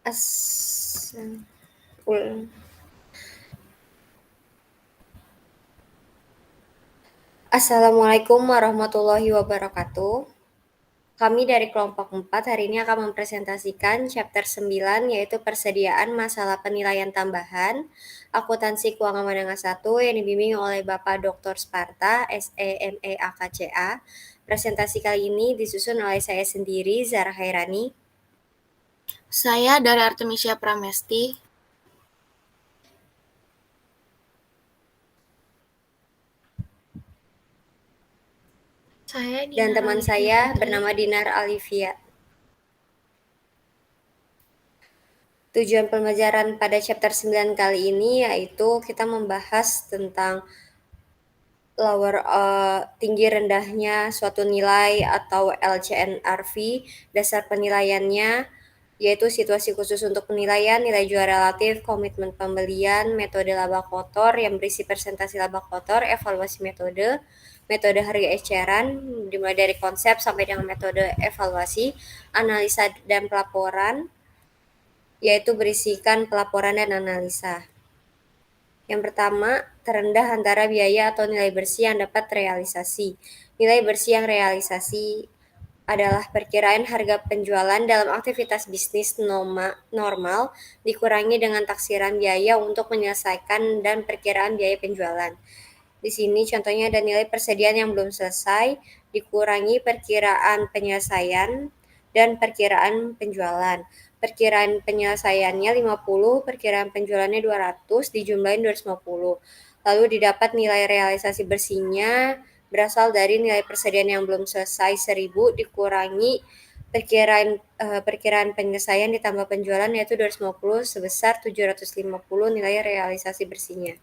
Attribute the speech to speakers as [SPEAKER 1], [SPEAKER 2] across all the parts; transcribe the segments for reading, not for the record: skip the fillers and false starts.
[SPEAKER 1] As Assalamualaikum warahmatullahi wabarakatuh. Kami dari kelompok 4 hari ini akan mempresentasikan chapter 9 yaitu persediaan masalah penilaian tambahan akuntansi keuangan menengah 1 yang dibimbing oleh Bapak Dr. Sparta, SEMEAKCA. Presentasi kali ini disusun oleh saya sendiri, Zara Hairani.
[SPEAKER 2] Saya dari Artemisia Pramesti. Saya
[SPEAKER 1] Dan
[SPEAKER 2] Dinar
[SPEAKER 1] teman
[SPEAKER 2] Alifia
[SPEAKER 1] saya
[SPEAKER 2] Putri.
[SPEAKER 1] bernama Dinar Alifia. Tujuan pembelajaran pada chapter 9 kali ini yaitu kita membahas tentang tinggi rendahnya suatu nilai atau LCNRV, dasar penilaiannya, yaitu situasi khusus untuk penilaian, nilai jual relatif, komitmen pembelian, metode laba kotor yang berisi presentasi laba kotor, evaluasi metode, metode harga eceran, dimulai dari konsep sampai dengan metode evaluasi, analisa dan pelaporan, yaitu berisikan pelaporan dan analisa. Yang pertama, terendah antara biaya atau nilai bersih yang dapat realisasi. Nilai bersih yang realisasi adalah perkiraan harga penjualan dalam aktivitas bisnis normal dikurangi dengan taksiran biaya untuk menyelesaikan dan perkiraan biaya penjualan. Di sini contohnya ada nilai persediaan yang belum selesai dikurangi perkiraan penyelesaian dan perkiraan penjualan. Perkiraan penyelesaiannya 50, perkiraan penjualannya 200, dijumlahin 250. Lalu didapat nilai realisasi bersihnya berasal dari nilai persediaan yang belum selesai 1000 dikurangi perkiraan penyelesaian ditambah penjualan yaitu 250 sebesar 750 nilai realisasi bersihnya.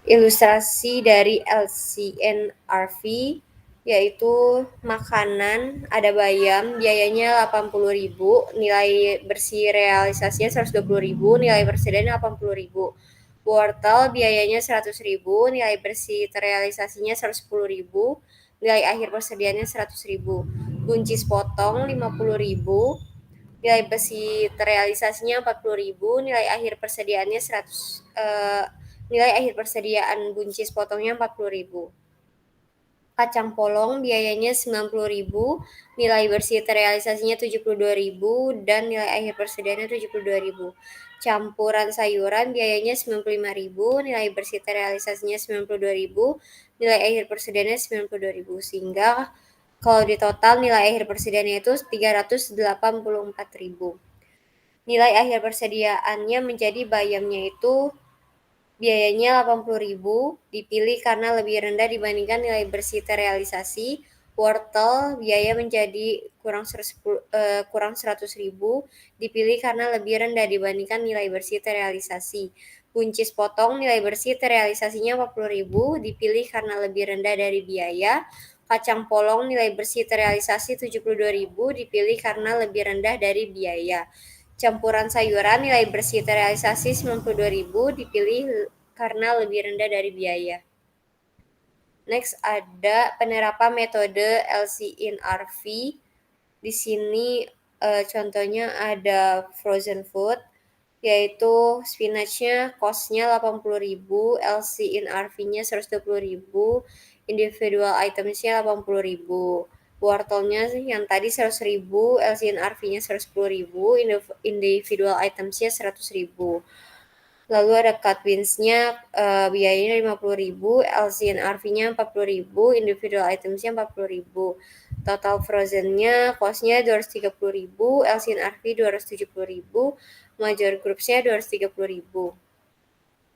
[SPEAKER 1] Ilustrasi dari LCNRV yaitu makanan, ada bayam, biayanya 80.000, nilai bersih realisasinya 120.000, nilai persediaan 80.000. Wortel biayanya 100.000, nilai bersih terrealisasinya 110.000, nilai akhir persediaannya 100.000. Buncis potong 50.000, nilai bersih terrealisasinya 40.000, nilai akhir persediaannya nilai akhir persediaan buncis potongnya 40.000. Kacang polong biayanya 90.000, nilai bersih terrealisasinya 72.000 dan nilai akhir persediaannya 72.000. Campuran sayuran biayanya 95.000, nilai bersih terrealisasinya 92.000, nilai akhir persediaannya 92.000 sehingga kalau di total nilai akhir persediaannya itu 384.000. Nilai akhir persediaannya menjadi bayamnya itu biayanya 80.000, dipilih karena lebih rendah dibandingkan nilai bersih terrealisasi. Wortel biaya menjadi kurang 100.000, dipilih karena lebih rendah dibandingkan nilai bersih terrealisasi. Buncis potong nilai bersih terrealisasinya 40.000, dipilih karena lebih rendah dari biaya. Kacang polong nilai bersih terrealisasi 72.000, dipilih karena lebih rendah dari biaya. Campuran sayuran nilai bersih terrealisasi 92.000, dipilih karena lebih rendah dari biaya. Next ada penerapan metode LCNRV. Di sini contohnya ada frozen food, yaitu spinachnya cost-nya 80.000, LCNRV-nya 120.000, individual items-nya 80.000. Wortelnya yang tadi 100.000, LCNRV-nya 110.000, individual items-nya 100.000. Lalu ada cut beans-nya biayanya 50.000, LCNRV-nya 40.000, individual items-nya 40.000. Total frozen-nya cost-nya 230.000, LCNRV 270.000, major groups-nya 230.000.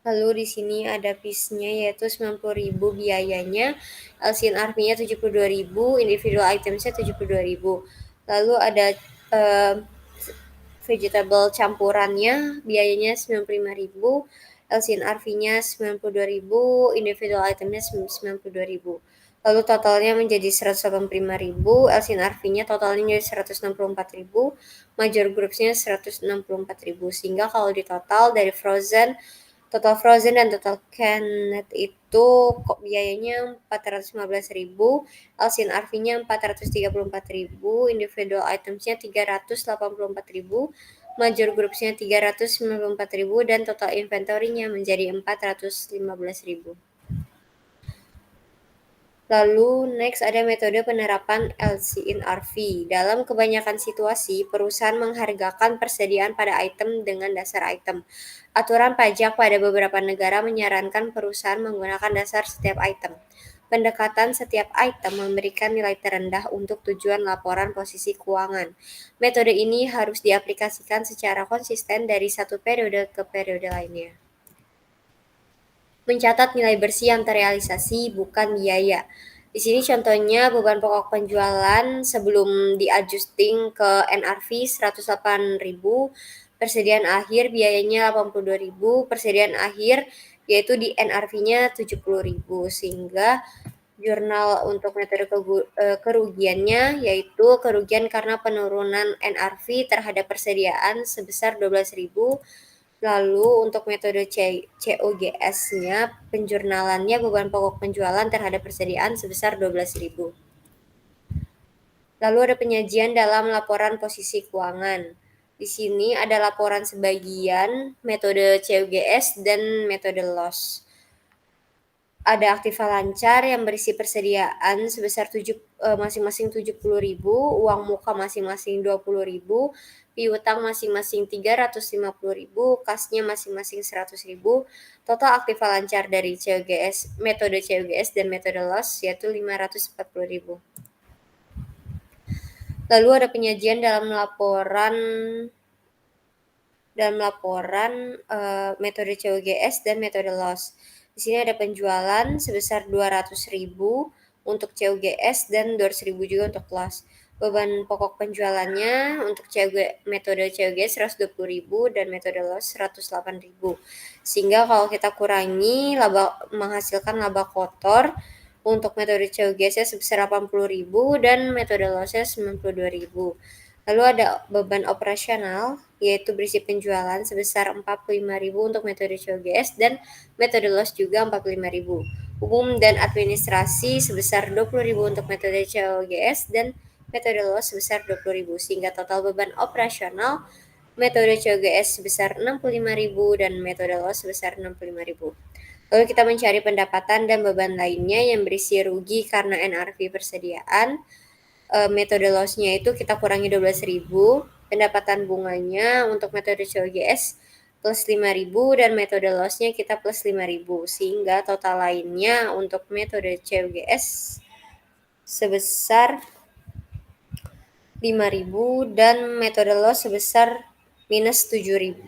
[SPEAKER 1] Lalu di sini ada piece-nya yaitu 90.000 biayanya, LCNRV-nya 72.000, individual items-nya 72.000. Lalu ada vegetable campurannya biayanya 95.000, LCNRV-nya 92.000, individual itemnya 92.000. Lalu totalnya menjadi 185.000, LCNRV-nya totalnya menjadi 164.000, major groups-nya 164.000 sehingga kalau di total dari frozen Total frozen dan total canned itu kok biayanya 415.000, LCNRV-nya 434.000, individual items-nya 384.000, major groups-nya 394.000, dan total inventory-nya menjadi 415.000. Lalu next ada metode penerapan LCNRV. Dalam kebanyakan situasi, perusahaan menghargakan persediaan pada item dengan dasar item. Aturan pajak pada beberapa negara menyarankan perusahaan menggunakan dasar setiap item. Pendekatan setiap item memberikan nilai terendah untuk tujuan laporan posisi keuangan. Metode ini harus diaplikasikan secara konsisten dari satu periode ke periode lainnya. Mencatat nilai bersih yang terrealisasi, bukan biaya. Di sini contohnya beban pokok penjualan sebelum di-adjusting ke NRV 108.000, persediaan akhir biayanya 82.000, persediaan akhir yaitu di NRV-nya 70.000, sehingga jurnal untuk metode kerugiannya yaitu kerugian karena penurunan NRV terhadap persediaan sebesar 12.000. Lalu untuk metode COGS-nya, penjurnalannya beban pokok penjualan terhadap persediaan sebesar 12.000. Lalu ada penyajian dalam laporan posisi keuangan. Di sini ada laporan sebagian, metode COGS, dan metode loss. Ada aktiva lancar yang berisi persediaan sebesar masing-masing 70.000, uang muka masing-masing 20.000, piutang masing-masing 350.000, kasnya masing-masing 100.000. Total aktiva lancar dari metode COGS dan metode loss yaitu 540.000. Lalu ada penyajian dalam laporan metode COGS dan metode loss. Di sini ada penjualan sebesar 200.000 untuk COGS dan 200.000 juga untuk loss. Beban pokok penjualannya untuk metode COGS 120.000 dan metode loss 108.000. Sehingga kalau kita kurangi menghasilkan laba kotor untuk metode COGS-nya sebesar 80.000 dan metode loss-nya 92.000. Lalu ada beban operasional, yaitu berisi penjualan sebesar 45.000 untuk metode COGS dan metode loss juga 45.000. Umum dan administrasi sebesar 20.000 untuk metode COGS dan metode loss sebesar 20.000, sehingga total beban operasional metode COGS sebesar 65.000 dan metode loss sebesar 65.000. Lalu kita mencari pendapatan dan beban lainnya yang berisi rugi karena NRV persediaan. Metode loss-nya itu kita kurangi 12.000, pendapatan bunganya untuk metode COGS plus 5.000 dan metode loss-nya kita plus 5.000, sehingga total lainnya untuk metode COGS sebesar 5.000 dan metode loss sebesar minus 7.000.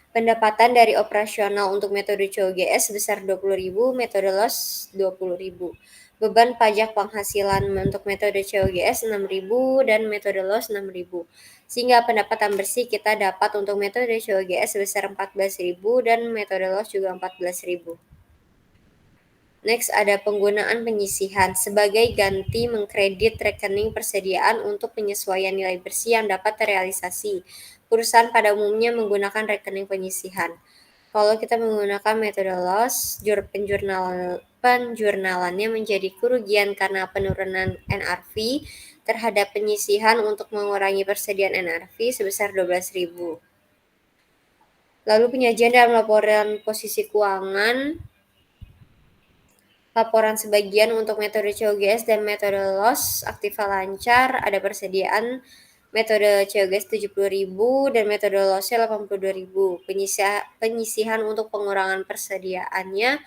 [SPEAKER 1] Pendapatan dari operasional untuk metode COGS sebesar 20.000, metode loss 20.000. Beban pajak penghasilan untuk metode COGS 6.000 dan metode loss 6.000. Sehingga pendapatan bersih kita dapat untuk metode COGS sebesar 14.000 dan metode loss juga 14.000. Next ada penggunaan penyisihan sebagai ganti mengkredit rekening persediaan untuk penyesuaian nilai bersih yang dapat terrealisasi. Perusahaan pada umumnya menggunakan rekening penyisihan. Kalau kita menggunakan metode loss, penjurnalannya menjadi kerugian karena penurunan NRV terhadap penyisihan untuk mengurangi persediaan NRV sebesar 12.000. Lalu penyajian dalam laporan posisi keuangan, laporan sebagian untuk metode COGS dan metode loss, aktiva lancar, ada persediaan metode COGS 70.000 dan metode loss-nya 82.000. Penyisihan untuk pengurangan persediaannya,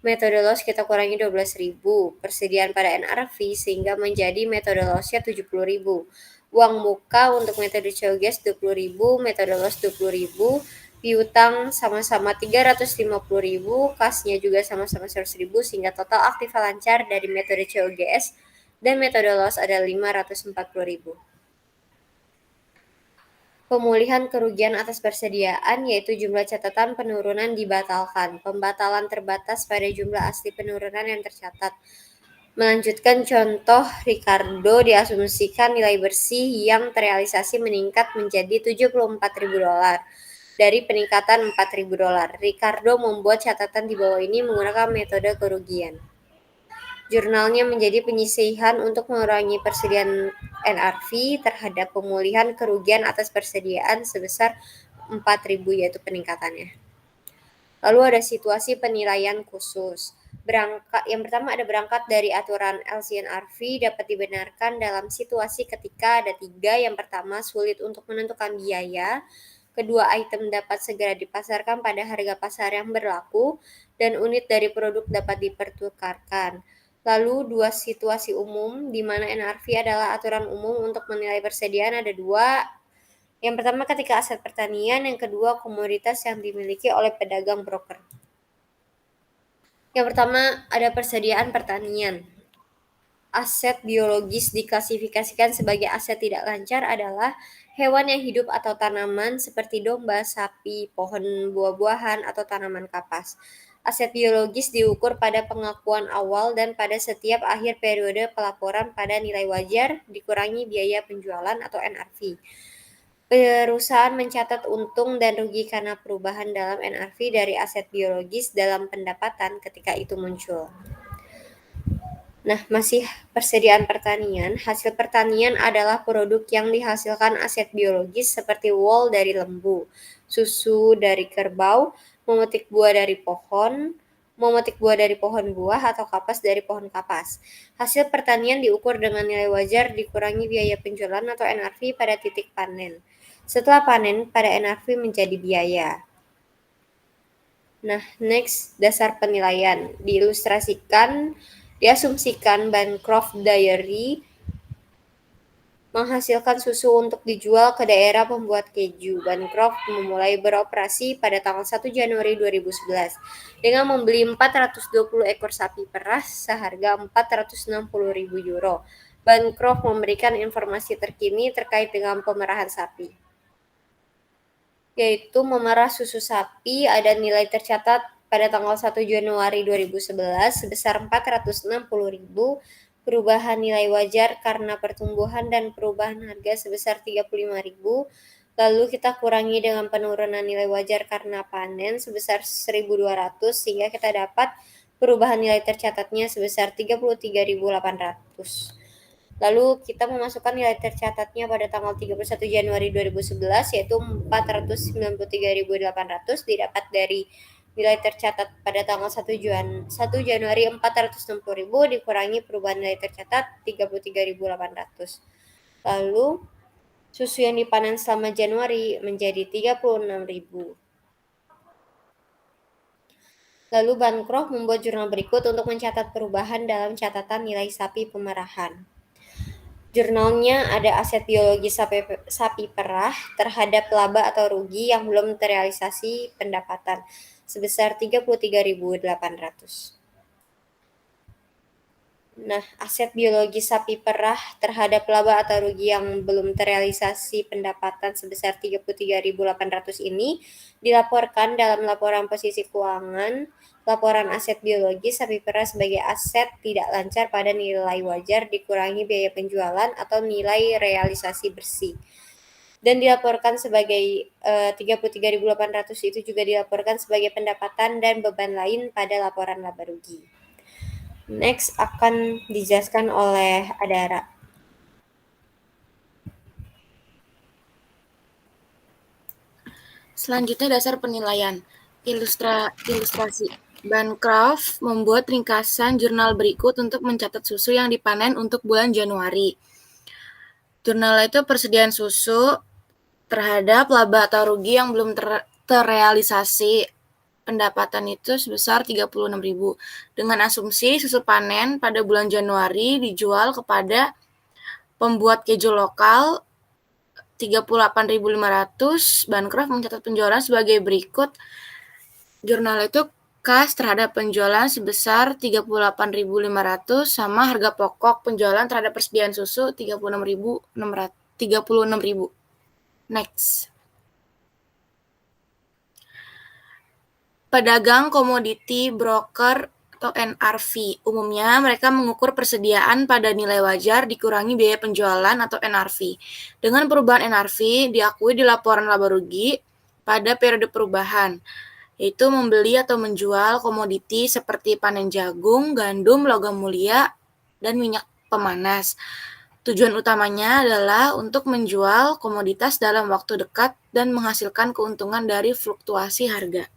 [SPEAKER 1] metode loss kita kurangi 12.000, persediaan pada NRV sehingga menjadi metode loss-nya 70.000. Uang muka untuk metode COGS 20.000, metode loss 20.000, piutang sama-sama 350.000, kasnya juga sama-sama 100.000, sehingga total aktiva lancar dari metode COGS dan metode loss ada 540.000. Pemulihan kerugian atas persediaan, yaitu jumlah catatan penurunan dibatalkan. Pembatalan terbatas pada jumlah asli penurunan yang tercatat. Melanjutkan contoh Ricardo, diasumsikan nilai bersih yang terrealisasi meningkat menjadi $74.000. dari peningkatan $4.000. Ricardo membuat catatan di bawah ini menggunakan metode kerugian. Jurnalnya menjadi penyisihan untuk mengurangi persediaan NRV terhadap pemulihan kerugian atas persediaan sebesar 4.000, yaitu peningkatannya. Lalu ada situasi penilaian khusus. Yang pertama ada berangkat dari aturan LCNRV dapat dibenarkan dalam situasi ketika ada 3. Yang pertama, sulit untuk menentukan biaya. Kedua, item dapat segera dipasarkan pada harga pasar yang berlaku dan unit dari produk dapat dipertukarkan. Lalu dua situasi umum di mana NRV adalah aturan umum untuk menilai persediaan ada 2. Yang pertama ketika aset pertanian, yang kedua komoditas yang dimiliki oleh pedagang broker. Yang pertama ada persediaan pertanian. Aset biologis diklasifikasikan sebagai aset tidak lancar adalah hewan yang hidup atau tanaman seperti domba, sapi, pohon buah-buahan, atau tanaman kapas. Aset biologis diukur pada pengakuan awal dan pada setiap akhir periode pelaporan pada nilai wajar dikurangi biaya penjualan atau NRV. Perusahaan mencatat untung dan rugi karena perubahan dalam NRV dari aset biologis dalam pendapatan ketika itu muncul. Nah, masih persediaan pertanian. Hasil pertanian adalah produk yang dihasilkan aset biologis seperti wool dari lembu, susu dari kerbau, memetik buah dari pohon buah atau kapas dari pohon kapas. Hasil pertanian diukur dengan nilai wajar dikurangi biaya penjualan atau NRV pada titik panen. Setelah panen, pada NRV menjadi biaya. Nah, next, dasar penilaian. Diasumsikan Bancroft Dairy menghasilkan susu untuk dijual ke daerah pembuat keju. Bancroft memulai beroperasi pada tanggal 1 Januari 2011 dengan membeli 420 ekor sapi perah seharga €460.000. Bancroft memberikan informasi terkini terkait dengan pemerahan sapi, yaitu memerah susu sapi. Ada nilai tercatat pada tanggal 1 Januari 2011 sebesar $460.000, perubahan nilai wajar karena pertumbuhan dan perubahan harga sebesar $35.000, lalu kita kurangi dengan penurunan nilai wajar karena panen sebesar $1.200 sehingga kita dapat perubahan nilai tercatatnya sebesar $33.800. Lalu kita memasukkan nilai tercatatnya pada tanggal 31 Januari 2011 yaitu $493.800 didapat dari nilai tercatat pada tanggal 1 Januari 460.000 dikurangi perubahan nilai tercatat 33.800. Lalu susu yang dipanen selama Januari menjadi 36.000. Lalu Bancroft membuat jurnal berikut untuk mencatat perubahan dalam catatan nilai sapi pemerahan. Jurnalnya ada aset biologis sapi perah terhadap laba atau rugi yang belum terrealisasi pendapatan sebesar $33.800. Nah, aset biologis sapi perah terhadap laba atau rugi yang belum terrealisasi pendapatan sebesar $33.800 ini dilaporkan dalam laporan posisi keuangan. Laporan aset biologis sapi perah sebagai aset tidak lancar pada nilai wajar dikurangi biaya penjualan atau nilai realisasi bersih. Dan dilaporkan sebagai $33.800 itu juga dilaporkan sebagai pendapatan dan beban lain pada laporan laba rugi. Next akan dijelaskan oleh Adara.
[SPEAKER 2] Selanjutnya dasar penilaian. Ilustrasi. Bancroft membuat ringkasan jurnal berikut untuk mencatat susu yang dipanen untuk bulan Januari. Jurnal itu persediaan susu terhadap laba atau rugi yang belum terrealisasi pendapatan itu sebesar $36.000 dengan asumsi susu panen pada bulan Januari dijual kepada pembuat keju lokal $38.500. Bancroft mencatat penjualan sebagai berikut. Jurnal itu kas terhadap penjualan sebesar $38.500 sama harga pokok penjualan terhadap persediaan susu $36.000. Next. Pedagang komoditi broker atau NRV. Umumnya mereka mengukur persediaan pada nilai wajar dikurangi biaya penjualan atau NRV. Dengan perubahan NRV diakui di laporan laba rugi, pada periode perubahan, yaitu membeli atau menjual komoditi seperti panen jagung, gandum, logam mulia, dan minyak pemanas. Tujuan utamanya adalah untuk menjual komoditas dalam waktu dekat dan menghasilkan keuntungan dari fluktuasi harga.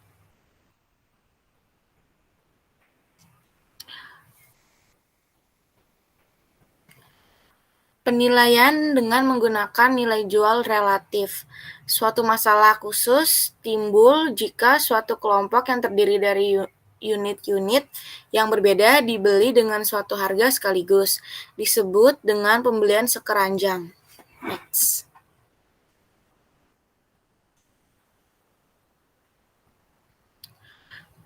[SPEAKER 2] Penilaian dengan menggunakan nilai jual relatif. Suatu masalah khusus timbul jika suatu kelompok yang terdiri dari unit-unit yang berbeda dibeli dengan suatu harga sekaligus. Disebut dengan pembelian sekeranjang. Next.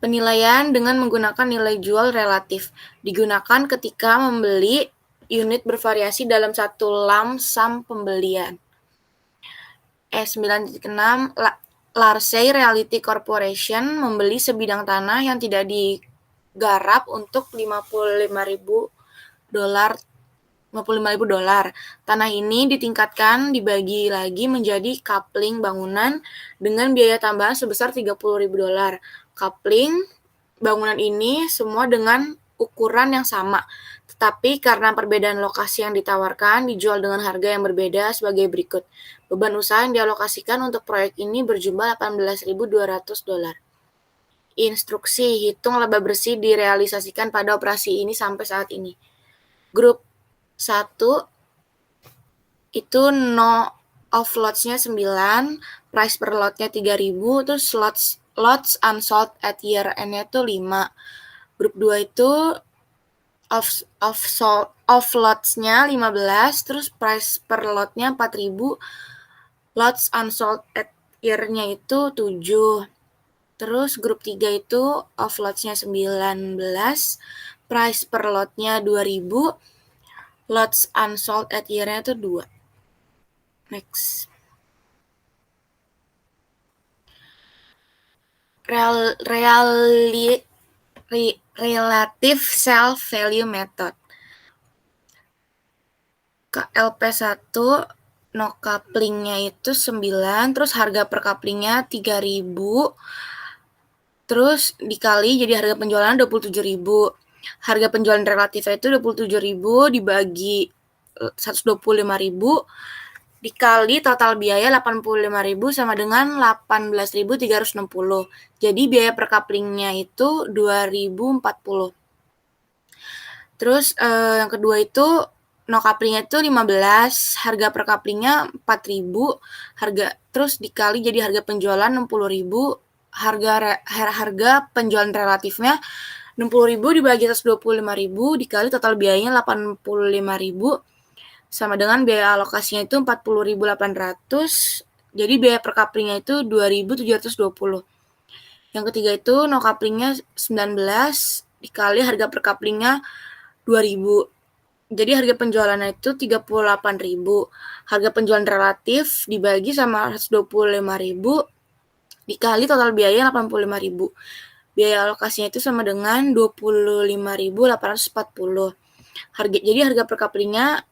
[SPEAKER 2] Penilaian dengan menggunakan nilai jual relatif digunakan ketika membeli unit bervariasi dalam satu lump sum pembelian. 9.6 Larsey Realty Corporation membeli sebidang tanah yang tidak digarap untuk $55.000. Tanah ini ditingkatkan dibagi lagi menjadi coupling bangunan dengan biaya tambahan sebesar $30.000. Coupling bangunan ini semua dengan ukuran yang sama, tetapi karena perbedaan lokasi yang ditawarkan dijual dengan harga yang berbeda sebagai berikut. Beban usaha yang dialokasikan untuk proyek ini berjumlah $18.200. Instruksi hitung laba bersih direalisasikan pada operasi ini sampai saat ini. Grup 1 itu no of lots-nya 9, price per lot-nya 3.000, terus lots unsold at year end-nya itu 5. Grup 2 itu of lots-nya 15, terus price per lot-nya 4.000, lots unsold at year-nya itu 7. Terus grup 3 itu of lots-nya 19, price per lot-nya 2.000, lots unsold at year-nya itu 2. Next. Relative Sell Value Method. LP1 no couplingnya itu 9, terus harga per couplingnya 3.000, terus dikali jadi harga penjualan 27.000. Harga penjualan relatifnya itu 27.000 dibagi 125.000 dikali total biaya 85.000 sama dengan 18.360. Jadi biaya per couplingnya itu 2.040. Terus yang kedua itu no couplingnya itu 15, harga per couplingnya 4.000, harga terus dikali jadi harga penjualan 60.000, harga penjualan relatifnya 60.000 dibagi 125.000 dikali total biayanya 85.000 sama dengan biaya alokasinya itu 40.800. Jadi biaya per couplingnya itu 2.720. Yang ketiga itu no couplingnya 19 dikali harga per couplingnya 2.000. Jadi harga penjualannya itu 38.000. Harga penjualan relatif dibagi sama 125.000 dikali total biaya 85.000. Biaya alokasinya itu sama dengan 25.840. Jadi harga per couplingnya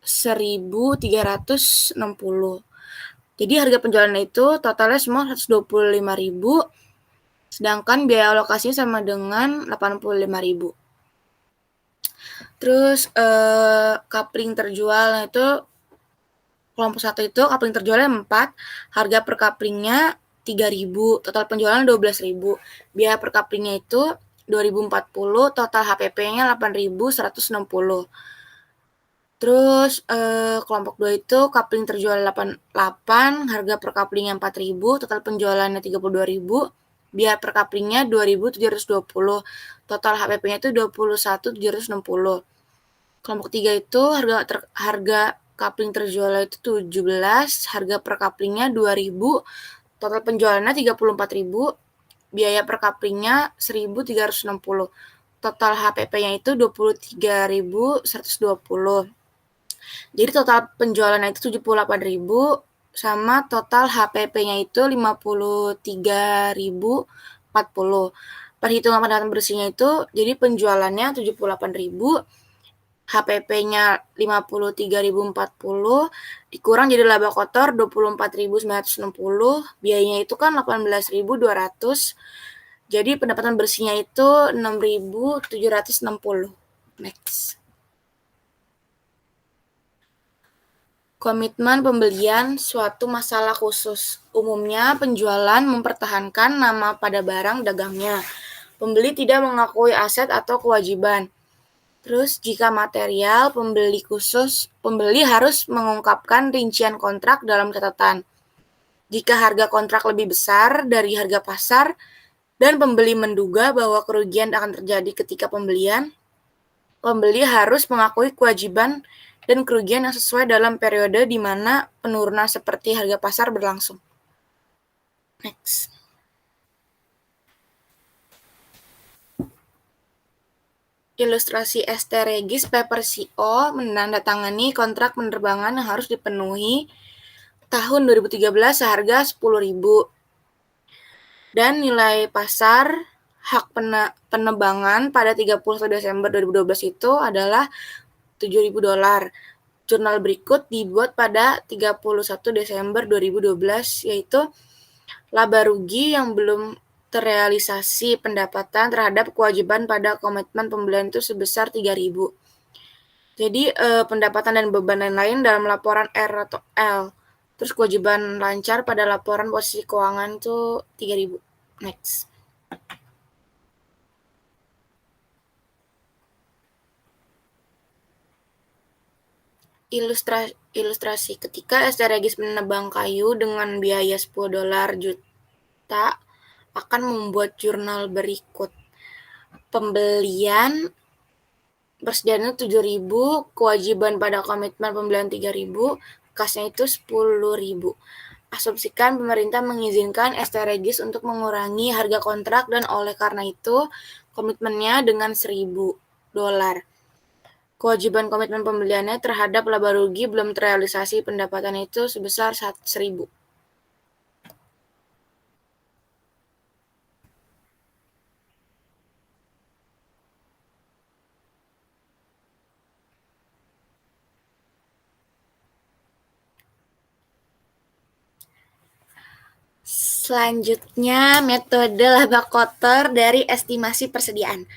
[SPEAKER 2] 1.360. Jadi harga penjualan itu totalnya semua 125.000, sedangkan biaya alokasinya sama dengan 85.000. Terus coupling terjual itu kelompok 1 itu coupling terjualnya 4, harga per couplingnya 3.000, total penjualan 12.000. Biaya per couplingnya itu 2.040, total HPP-nya 8.160. Terus kelompok 2 itu coupling terjual 8, harga per couplingnya 4.000, total penjualannya 32.000, biaya per couplingnya 2.720, total HPP-nya itu 21.760. Kelompok 3 itu harga coupling terjual itu 17, harga per couplingnya 2.000, total penjualannya 34.000, biaya per couplingnya 1.360, total HPP-nya itu 23.120. Jadi total penjualannya itu 78.000 sama total HPP-nya itu 53.040. Perhitungan pendapatan bersihnya itu jadi penjualannya 78.000 HPP-nya 53.040 dikurang jadi laba kotor 24.960, biayanya itu kan 18.200. Jadi pendapatan bersihnya itu 6.760. Next. Komitmen pembelian suatu masalah khusus. Umumnya penjualan mempertahankan nama pada barang dagangnya. Pembeli tidak mengakui aset atau kewajiban. Terus jika material pembeli harus mengungkapkan rincian kontrak dalam catatan. Jika harga kontrak lebih besar dari harga pasar dan pembeli menduga bahwa kerugian akan terjadi ketika pembelian, pembeli harus mengakui kewajiban dan kerugian yang sesuai dalam periode di mana penurunan seperti harga pasar berlangsung. Next. Ilustrasi ST Regis Paper CO menandatangani kontrak penerbangan yang harus dipenuhi tahun 2013 seharga 10.000 dan nilai pasar hak penerbangan pada 31 Desember 2012 itu adalah $7.000. Jurnal berikut dibuat pada 31 Desember 2012, yaitu laba rugi yang belum terrealisasi pendapatan terhadap kewajiban pada komitmen pembelian itu sebesar 3.000. Jadi pendapatan dan beban lain-lain dalam laporan R atau L. Terus kewajiban lancar pada laporan posisi keuangan itu 3.000. Next. Ilustrasi ketika ST Regis menebang kayu dengan biaya $10 juta akan membuat jurnal berikut. Pembelian persediaannya 7.000, kewajiban pada komitmen pembelian 3.000, kasnya itu 10.000. Asumsikan pemerintah mengizinkan ST Regis untuk mengurangi harga kontrak dan oleh karena itu komitmennya dengan $1.000. Kewajiban komitmen pembeliannya terhadap laba rugi belum terrealisasi pendapatan itu sebesar 1.000. Selanjutnya, metode laba kotor dari estimasi persediaan.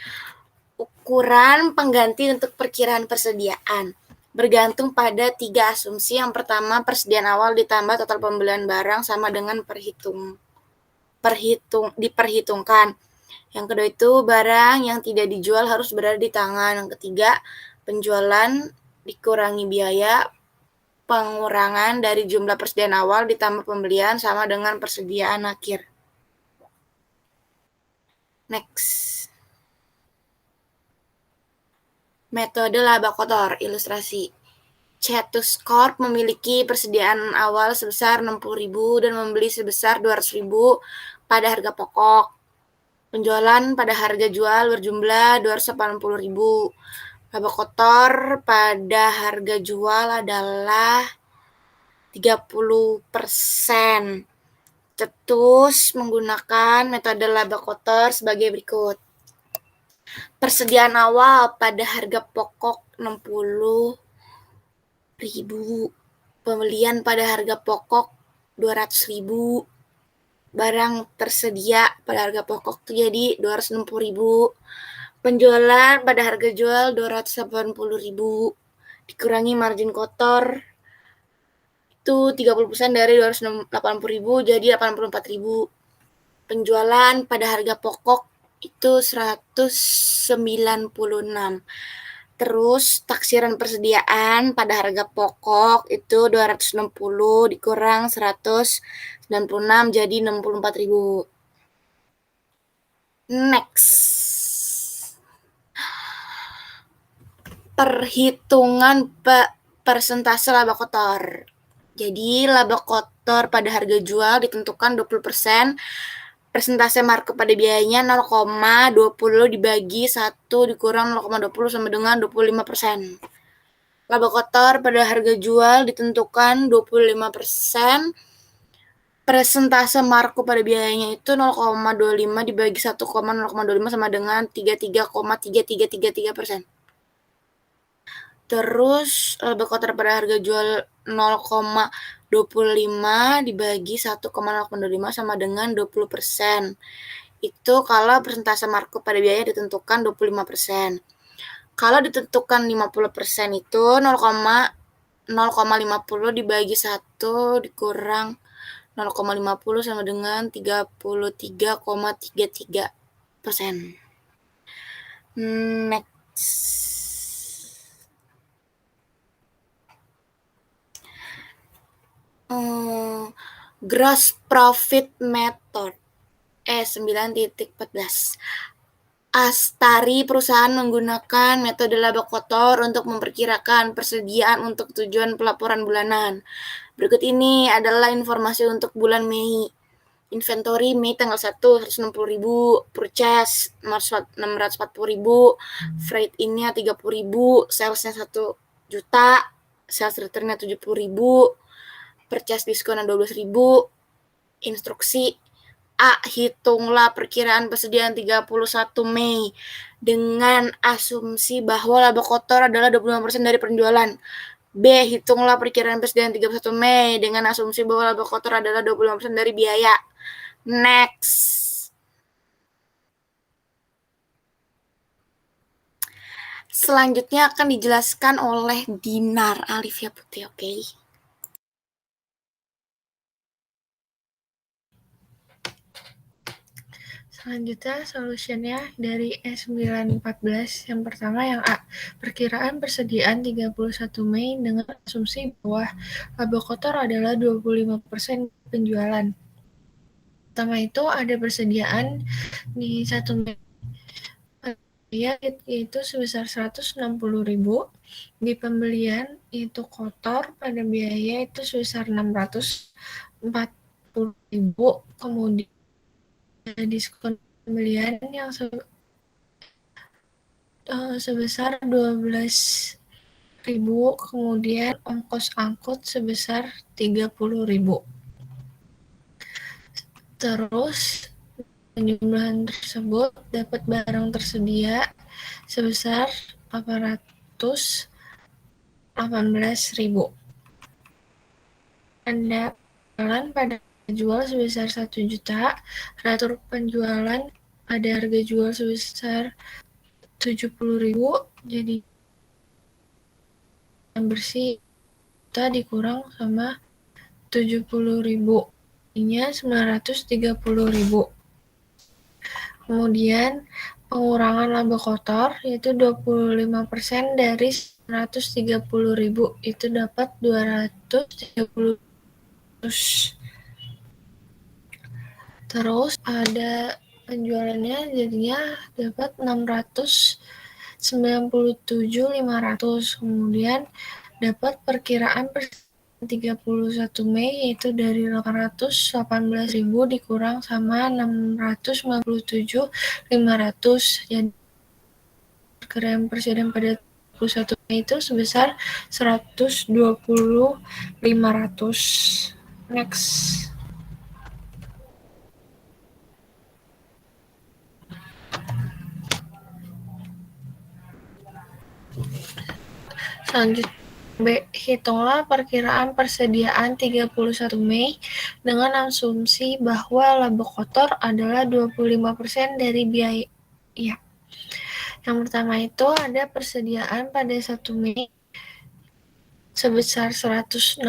[SPEAKER 2] Ukuran pengganti untuk perkiraan persediaan bergantung pada 3 asumsi. Yang pertama, persediaan awal ditambah total pembelian barang sama dengan diperhitungkan. Yang kedua itu, barang yang tidak dijual harus berada di tangan. Yang ketiga, penjualan dikurangi biaya pengurangan dari jumlah persediaan awal ditambah pembelian sama dengan persediaan akhir. Next. Metode laba kotor, ilustrasi. Cetus Corp memiliki persediaan awal sebesar 60.000 dan membeli sebesar 200.000 pada harga pokok. Penjualan pada harga jual berjumlah 280.000. Laba kotor pada harga jual adalah 30%. Cetus menggunakan metode laba kotor sebagai berikut. Persediaan awal pada harga pokok 60.000. Pembelian pada harga pokok 200.000. Barang tersedia pada harga pokok itu jadi 260.000. Penjualan pada harga jual 280.000. Dikurangi margin kotor itu 30% dari 280.000 jadi 84.000. Penjualan pada harga pokok itu 196. Terus taksiran persediaan pada harga pokok itu 260 dikurang 196 jadi 64.000. Next. Perhitungan persentase laba kotor. Jadi laba kotor pada harga jual ditentukan 20%. Persentase markup pada biayanya 0,20 dibagi 1 dikurang 0,20 sama dengan 25%. Laba kotor pada harga jual ditentukan 25%. Persentase markup pada biayanya itu 0,25 dibagi 1,0,25 sama dengan 33,3333%. Terus laba kotor pada harga jual 0,25 dibagi 1,025 sama dengan 20%. Itu kalau persentase markup pada biaya ditentukan 25%. Kalau ditentukan 50% itu 0,50 dibagi 1 dikurang 0,50 sama dengan 33,33%. Next. Gross Profit Method 9.14. Astari perusahaan menggunakan metode laba kotor untuk memperkirakan persediaan untuk tujuan pelaporan bulanan. Berikut ini adalah informasi untuk bulan Mei. Inventory Mei tanggal 1, 160.000, purchase 640.000, freight in-nya 30.000, sales-nya 1 juta, sales return-nya 70.000, purchase diskon 12.000, instruksi A. Hitunglah perkiraan persediaan 31 Mei dengan asumsi bahwa laba kotor adalah 25% dari penjualan. B. Hitunglah perkiraan persediaan 31 Mei dengan asumsi bahwa laba kotor adalah 25% dari biaya. Next. Selanjutnya akan dijelaskan oleh Dinar Alifia Putih, oke?
[SPEAKER 3] Selanjutnya solusinya dari E914. Yang pertama yang A. Perkiraan persediaan 31 Mei dengan asumsi bahwa laba kotor adalah 25% penjualan. Pertama itu ada persediaan di 1 Mei yaitu sebesar 160.000. Di pembelian itu kotor pada biaya itu sebesar 640.000. Kemudian diskon pembelian yang sebesar 12.000, kemudian ongkos angkut sebesar 30.000. Terus penjumlahan tersebut dapat barang tersedia sebesar 818.000. Anda penjualan pada jual sebesar 1 juta, ratur penjualan pada harga jual sebesar 70.000, jadi yang bersih kita dikurang sama 70.000, jadinya 930.000. Kemudian pengurangan laba kotor yaitu 25% dari 130.000 itu dapat 230. Terus ada penjualannya jadinya dapat 697.500. Kemudian dapat perkiraan 31 Mei yaitu dari 818.000 dikurang sama 697.500. Jadi perkiraan persediaan pada 31 Mei itu sebesar 120.500. Next. Selanjutnya B. Hitunglah perkiraan persediaan 31 Mei dengan asumsi bahwa laba kotor adalah 25% dari biaya. Yang pertama itu ada persediaan pada 1 Mei sebesar 160.000,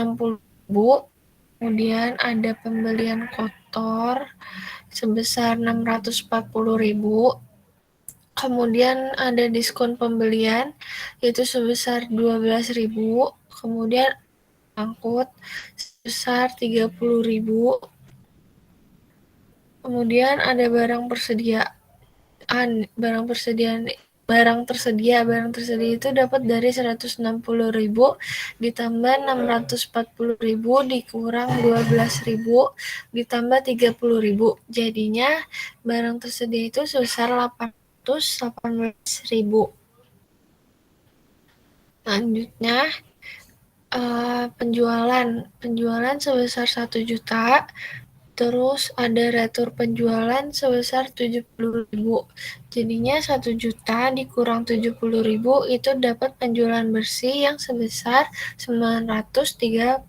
[SPEAKER 3] kemudian ada pembelian kotor sebesar 640.000, kemudian ada diskon pembelian yaitu sebesar 12.000, kemudian angkut sebesar 30.000, kemudian ada barang tersedia itu dapat dari 160.000 ditambah 640.000 dikurang 12.000 ditambah 30.000, jadinya barang tersedia itu sebesar 818.000. Selanjutnya penjualan sebesar 1 juta, Terus ada retur penjualan sebesar 70.000. Jadinya 1 juta dikurang 70.000 itu dapat penjualan bersih yang sebesar 930.000.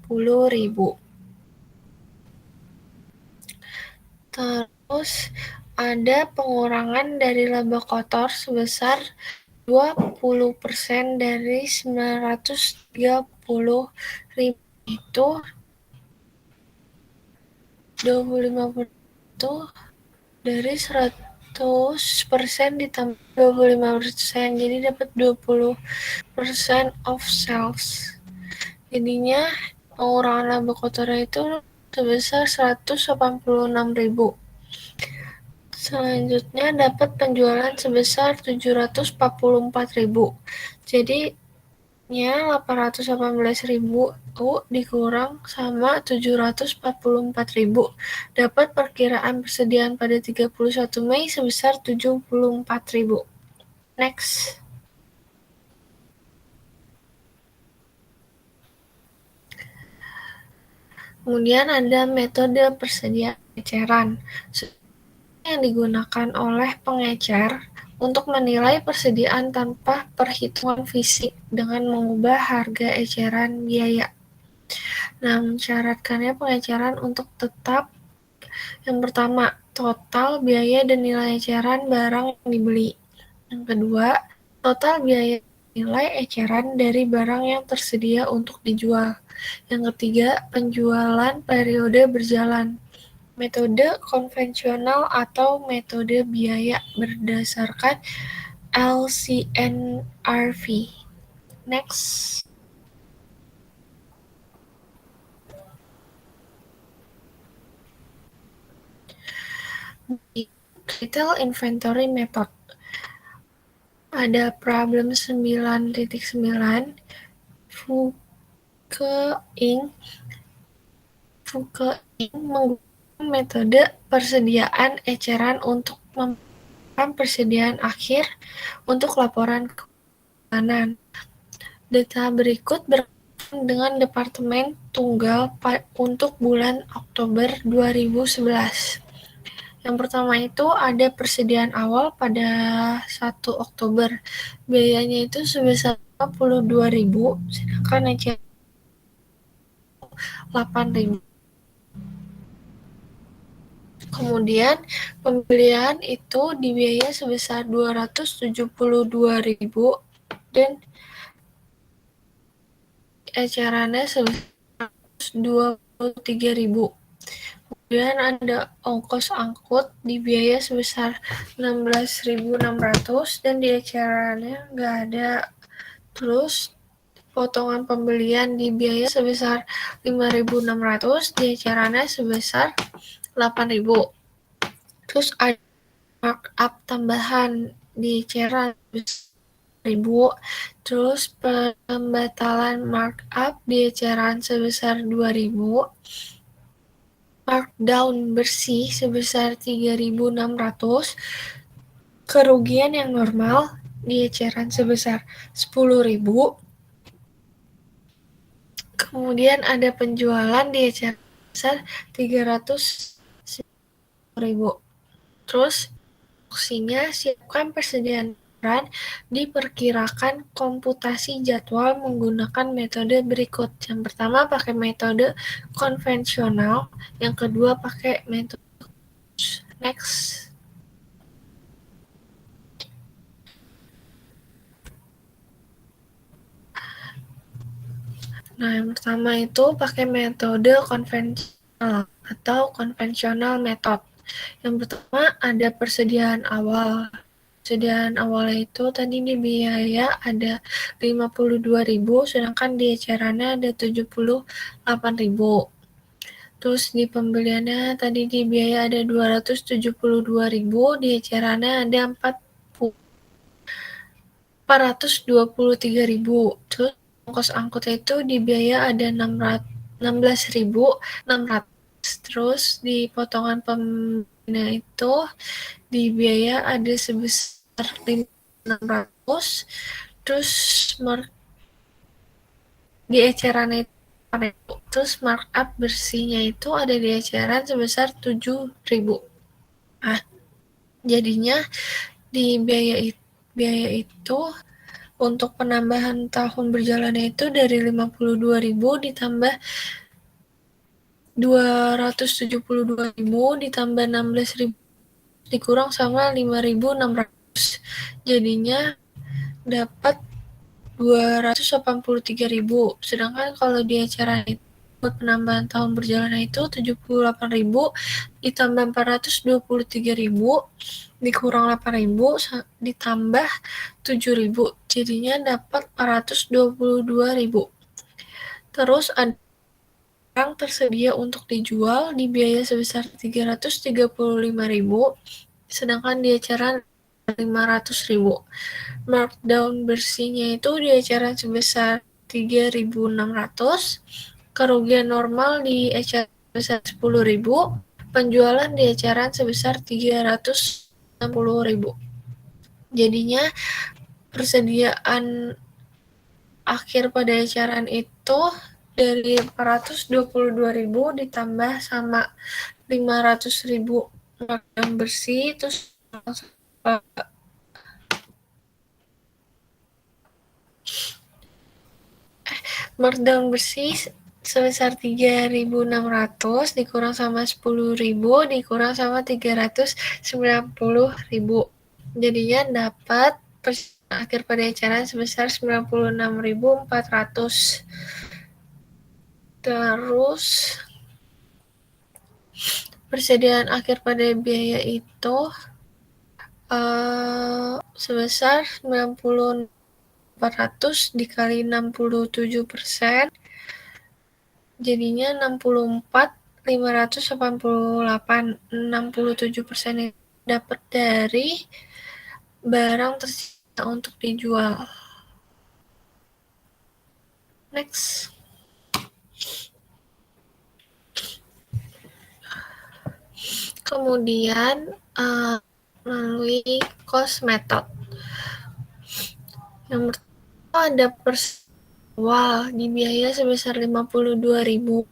[SPEAKER 3] Terus ada pengurangan dari laba kotor sebesar 20% dari 930.000 itu 25% itu dari 100% ditambah 25%, jadi dapat 20% of sales. Jadinya pengurangan laba kotornya itu sebesar 186.000. Selanjutnya dapat penjualan sebesar 744.000. Jadi 818.000 dikurang sama 744.000. Dapat perkiraan persediaan pada 31 Mei sebesar 74.000. Next. Kemudian ada metode persediaan eceran yang digunakan oleh pengecer untuk menilai persediaan tanpa perhitungan fisik dengan mengubah harga eceran biaya. Nah, mensyaratkannya pengeceran untuk tetap. Yang pertama, total biaya dan nilai eceran barang yang dibeli. Yang kedua, total biaya nilai eceran dari barang yang tersedia untuk dijual. Yang ketiga, penjualan periode berjalan. Metode konvensional atau metode biaya berdasarkan LCNRV. Next. Retail Inventory Method. Ada problem 9.9 Fouke Ing menggunakan metode persediaan eceran untuk memperoleh persediaan akhir untuk laporan keuangan. Data berikut berkaitan dengan departemen tunggal untuk bulan Oktober 2011. Yang pertama itu ada persediaan awal pada 1 Oktober. Biayanya itu sebesar 52.000, sedangkan eceran 8.000. Kemudian pembelian itu dibiaya sebesar 272.000 dan ecerannya sebesar 123.000. Kemudian ada ongkos angkut dibiaya sebesar 16.600 dan di ecerannya nggak ada. Terus potongan pembelian dibiaya sebesar 5.600, di ecerannya sebesar 8.000. Terus ada markup tambahan di eceran 1.000. Terus pembatalan markup di eceran sebesar 2.000. Markdown bersih sebesar 3.600. Kerugian yang normal di eceran sebesar 10.000. Kemudian ada penjualan di eceran sebesar 300.000. Terus opsinya siapkan persediaan eceran, diperkirakan komputasi jadwal menggunakan metode berikut. Yang pertama pakai metode konvensional, yang kedua pakai metode next. Nah, yang pertama itu pakai metode konvensional atau conventional method. Yang pertama ada persediaan awal. Persediaan awalnya itu tadi di biaya ada 52.000, sedangkan di ecerannya ada 78.000. Terus di pembeliannya tadi di biaya ada 272.000, di ecerannya ada 423.000. Terus ongkos angkutnya itu di biaya ada 16.600. Terus di potongan pembeliannya itu di biaya ada sebesar 5.600. Terus di ecerannya Terus markup bersihnya itu ada di eceran sebesar 7.000. Nah, jadinya di biaya itu untuk penambahan tahun berjalannya itu dari 52.000 ditambah 272.000 ditambah 16.000 dikurang sama 5.600. Jadinya dapat 283.000. Sedangkan kalau di acara itu buat penambahan tahun berjalan itu 78.000 ditambah 423.000 dikurang 8.000 ditambah 7.000. Jadinya dapat 422.000. Terus ada barang tersedia untuk dijual di biaya sebesar 335.000, sedangkan di eceran 500.000. Markdown bersihnya itu di eceran sebesar 3.600, kerugian normal di eceran sebesar 10.000, penjualan di eceran sebesar 360.000. Jadinya persediaan akhir pada eceran itu dari 422.000 ditambah sama 500.000 markdown bersih, terus markdown bersih sebesar 3.600 dikurang sama 10.000 dikurang sama 390.000. Jadinya dapat akhir pada eceran sebesar 96.400. Terus persediaan akhir pada biaya itu sebesar 90.400 dikali 67%, jadinya 64.588. 67% itu dapat dari barang tersisa untuk dijual. Next. Kemudian melalui cost method. Yang pertama ada awal di biaya sebesar 52.000,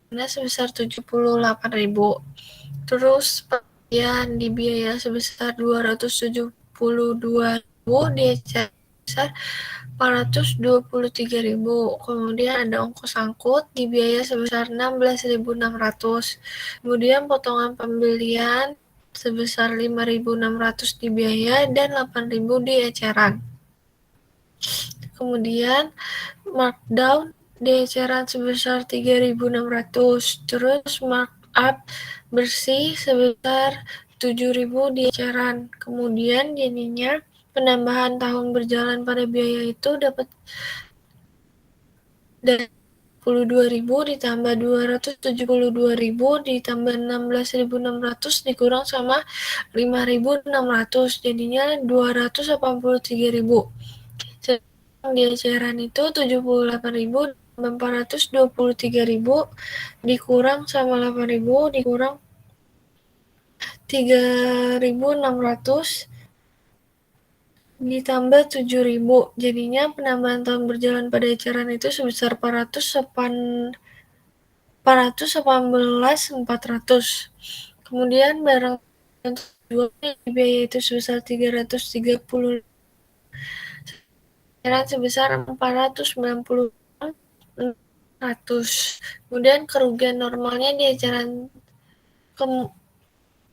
[SPEAKER 3] dana sebesar 78.000. Terus pembelian di biaya sebesar 272.000 di sebesar 423.000. Kemudian ada ongkos angkut di biaya sebesar 16.600. Kemudian potongan pembelian sebesar 5.600 di biaya dan 8.000 di eceran. Kemudian markdown di eceran sebesar 3.600. Terus markup bersih sebesar 7.000 di eceran. Kemudian jadinya penambahan tahun berjalan pada biaya itu dapat dari 22.000 ditambah 272.000 ditambah 16.600 dikurang sama 5.600, jadinya 283.000. Sedangkan di eceran itu 78.000 tambah 423.000 dikurang sama 8.000 dikurang 3.600 ditambah 7.000, jadinya penambahan tahun berjalan pada eceran itu sebesar 418.400. Kemudian barang yang terjual biaya itu sebesar 330, eceran sebesar 490.400. Kemudian kerugian normalnya di eceran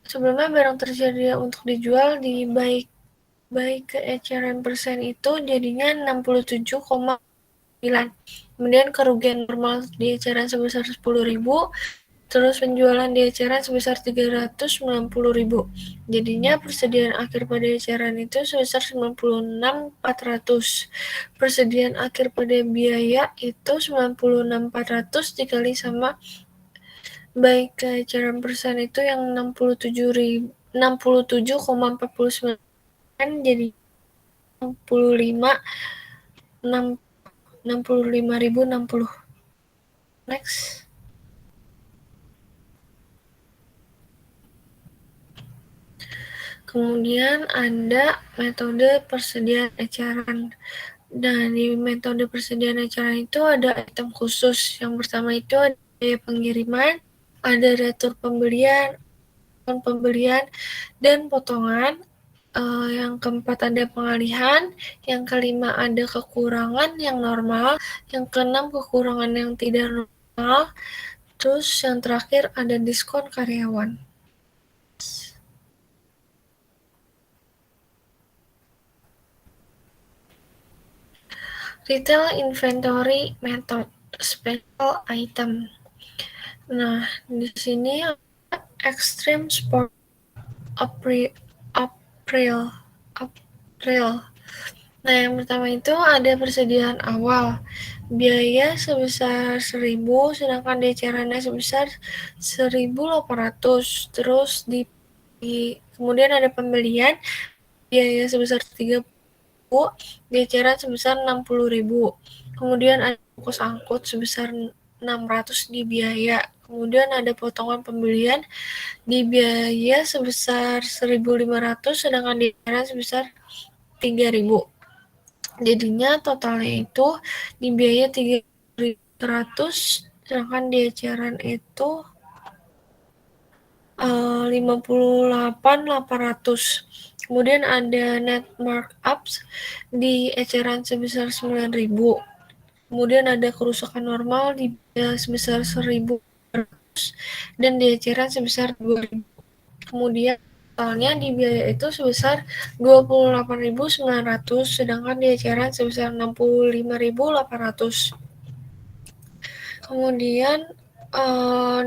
[SPEAKER 3] sebelumnya barang tersedia untuk dijual di baik ke eceran persen itu jadinya 67,9. Kemudian kerugian normal di eceran sebesar 10.000, terus penjualan di eceran sebesar 390.000. Jadinya persediaan akhir pada eceran itu sebesar 96.400. Persediaan akhir pada biaya itu 96.400 dikali sama baik ke eceran persen itu yang 67,49, jadi 65.060. Next. Kemudian ada metode persediaan eceran. Nah, di metode persediaan acara itu ada item khusus. Yang pertama itu ada biaya pengiriman, ada retur pembelian, dan potongan. Yang keempat ada pengalihan, yang kelima ada kekurangan yang normal, yang keenam kekurangan yang tidak normal, terus yang terakhir ada diskon karyawan. Retail Inventory Method, Special Item. Nah, di sini Extreme Sport April. Nah, yang pertama itu ada persediaan awal. Biaya sebesar 1.000, sedangkan DCR-nya sebesar 1.800. Terus kemudian ada pembelian, biaya sebesar 30, DCR sebesar 60.000. Kemudian ada ongkos angkut sebesar 600 di biaya. Kemudian ada potongan pembelian di biaya sebesar 1.500, sedangkan DCR sebesar 3.000. Jadinya totalnya itu di biaya 3.100, sedangkan di eceran itu 58.800. Kemudian ada net markups di eceran sebesar 9.000. Kemudian ada kerusakan normal di biaya sebesar 1.000 dan di eceran sebesar 2.000. Kemudian totalnya di biaya itu sebesar 28.900, sedangkan di eceran sebesar 65.800. Kemudian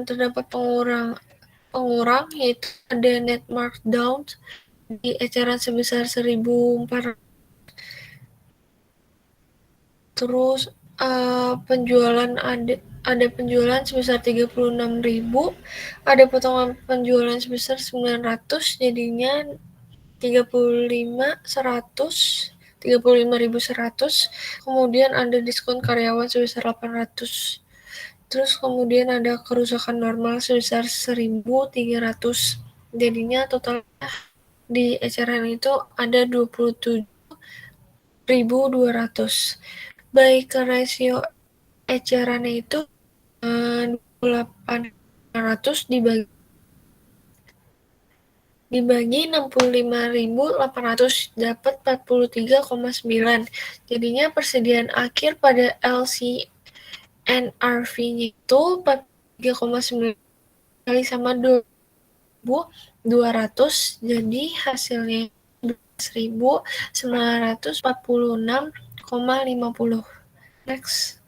[SPEAKER 3] terdapat pengurang yaitu ada net markdown di eceran sebesar 1.400. Terus penjualan ada penjualan sebesar 36.000, ada potongan penjualan sebesar 900, jadinya 35.100. Kemudian ada diskon karyawan sebesar 800. Terus kemudian ada kerusakan normal sebesar 1.300. Jadinya total di eceran itu ada 27.200. Baik rasio ecerannya itu 28.800 dibagi 65.800 dapat 43,9. Jadinya persediaan akhir pada LCNRV-nya itu 43,9 kali sama 2.200, jadi hasilnya 12.946,50. Next.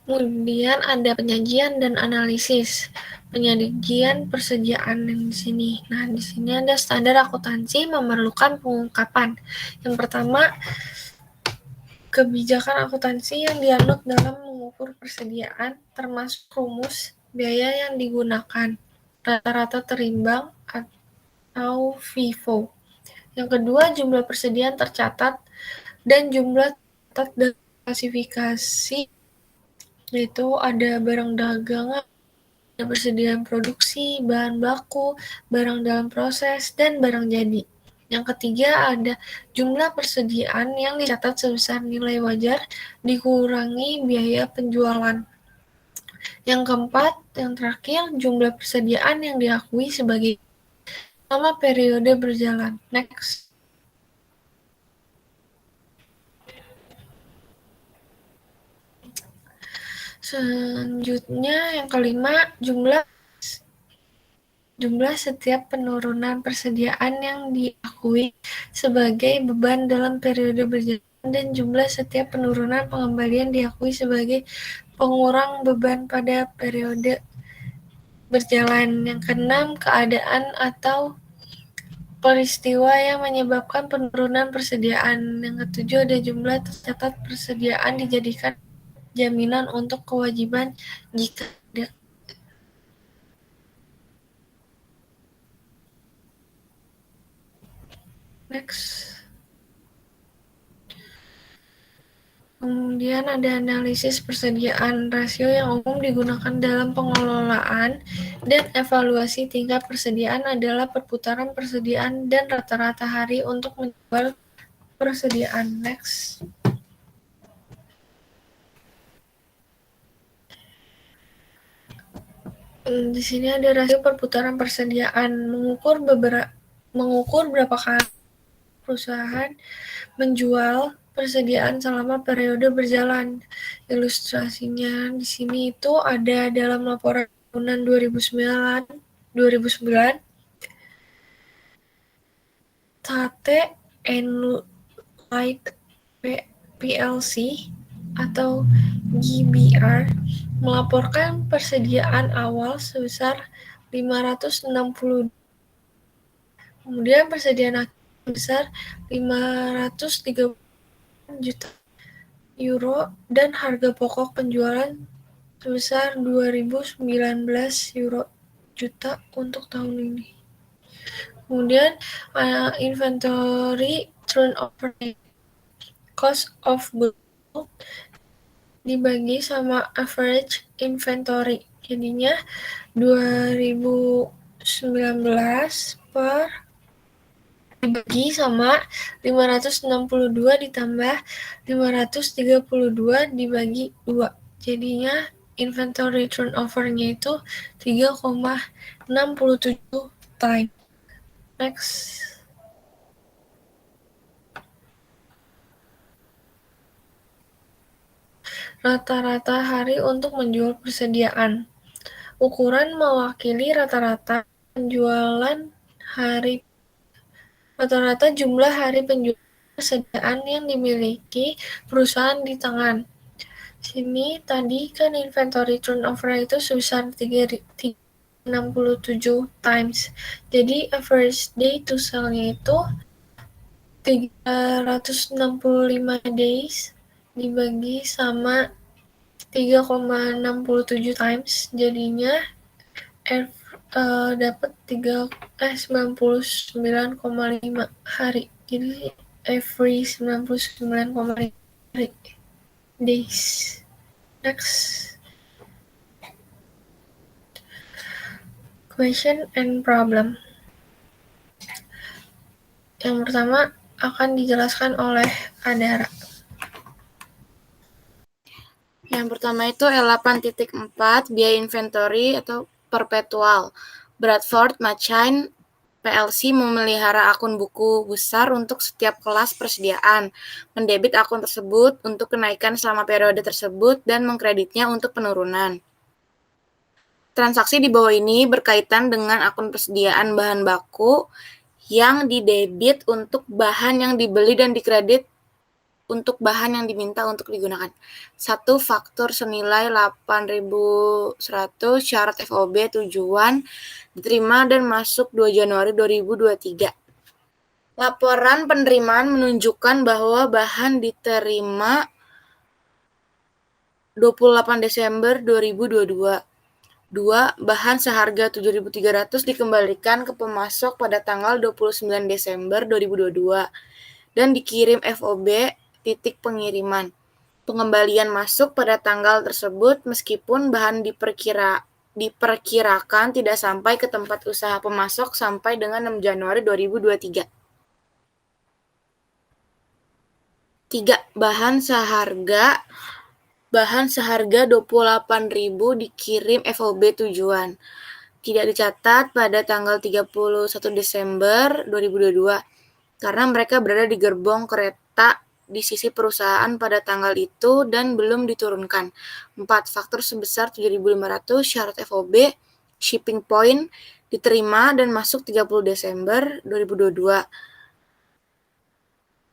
[SPEAKER 3] Kemudian ada penyajian dan analisis. Penyajian persediaan yang di sini. Nah, di sini ada standar akuntansi memerlukan pengungkapan. Yang pertama, kebijakan akuntansi yang dianut dalam mengukur persediaan, termasuk rumus biaya yang digunakan, rata-rata terimbang atau FIFO. Yang kedua, jumlah persediaan tercatat dan jumlah tercatat dan klasifikasi, yaitu ada barang dagangan, ada persediaan produksi, bahan baku, barang dalam proses, dan barang jadi. Yang ketiga ada jumlah persediaan yang dicatat sebesar nilai wajar dikurangi biaya penjualan. Yang keempat, yang terakhir, jumlah persediaan yang diakui sebagai selama periode berjalan. Next. Selanjutnya yang kelima, jumlah setiap penurunan persediaan yang diakui sebagai beban dalam periode berjalan dan jumlah setiap penurunan pengembalian diakui sebagai pengurang beban pada periode berjalan. Yang keenam, keadaan atau peristiwa yang menyebabkan penurunan persediaan. Yang ketujuh, ada jumlah tercatat persediaan dijadikan jaminan untuk kewajiban jika ada. Next. Kemudian ada analisis persediaan. Rasio yang umum digunakan dalam pengelolaan Dan evaluasi tingkat persediaan adalah perputaran persediaan dan rata-rata hari untuk menjual persediaan. Next. Di sini ada rasio perputaran persediaan, mengukur berapa kali perusahaan menjual persediaan selama periode berjalan. Ilustrasinya di sini itu ada dalam laporan tahunan 2009 Tate and Light PLC atau GBR melaporkan persediaan awal sebesar 560, kemudian persediaan akhir sebesar 530 juta euro dan harga pokok penjualan sebesar 2019 euro juta untuk tahun ini. Kemudian inventory turnover cost of goods dibagi sama average inventory. Jadinya 2019 per dibagi sama 562 ditambah 532 dibagi 2. Jadinya inventory turnover-nya itu 3,67 times. Next. Rata-rata hari untuk menjual persediaan. Ukuran mewakili rata-rata penjualan hari. Rata-rata jumlah hari penjualan persediaan yang dimiliki perusahaan di tangan. Sini tadi kan inventory turnover itu sebesar 367 times. Jadi average day to sell-nya itu 365 days dibagi sama 3,67 times, jadinya dapat 99,5 hari. Jadi every 99,5 hari days. Next. Question and problem. Yang pertama akan dijelaskan oleh Adara.
[SPEAKER 2] Yang pertama itu L8.4 biaya inventory atau perpetual. Bradford Machine PLC memelihara akun buku besar untuk setiap kelas persediaan, mendebit akun tersebut untuk kenaikan selama periode tersebut dan mengkreditnya untuk penurunan. Transaksi di bawah ini berkaitan dengan akun persediaan bahan baku yang didebit untuk bahan yang dibeli dan dikredit untuk bahan yang diminta untuk digunakan. 1. Faktur senilai 8.100 syarat FOB tujuan diterima dan masuk 2 Januari 2023. Laporan penerimaan menunjukkan bahwa bahan diterima 28 Desember 2022. 2. Bahan seharga 7.300 dikembalikan ke pemasok pada tanggal 29 Desember 2022 dan dikirim FOB titik pengiriman. Pengembalian masuk pada tanggal tersebut meskipun bahan diperkirakan tidak sampai ke tempat usaha pemasok sampai dengan 6 Januari 2023. 3. Bahan seharga 28.000 dikirim FOB tujuan. Tidak dicatat pada tanggal 31 Desember 2022 karena mereka berada di gerbong kereta di sisi perusahaan pada tanggal itu dan belum diturunkan. 4. Faktur sebesar 7.500 syarat FOB shipping point diterima dan masuk 30 Desember 2022.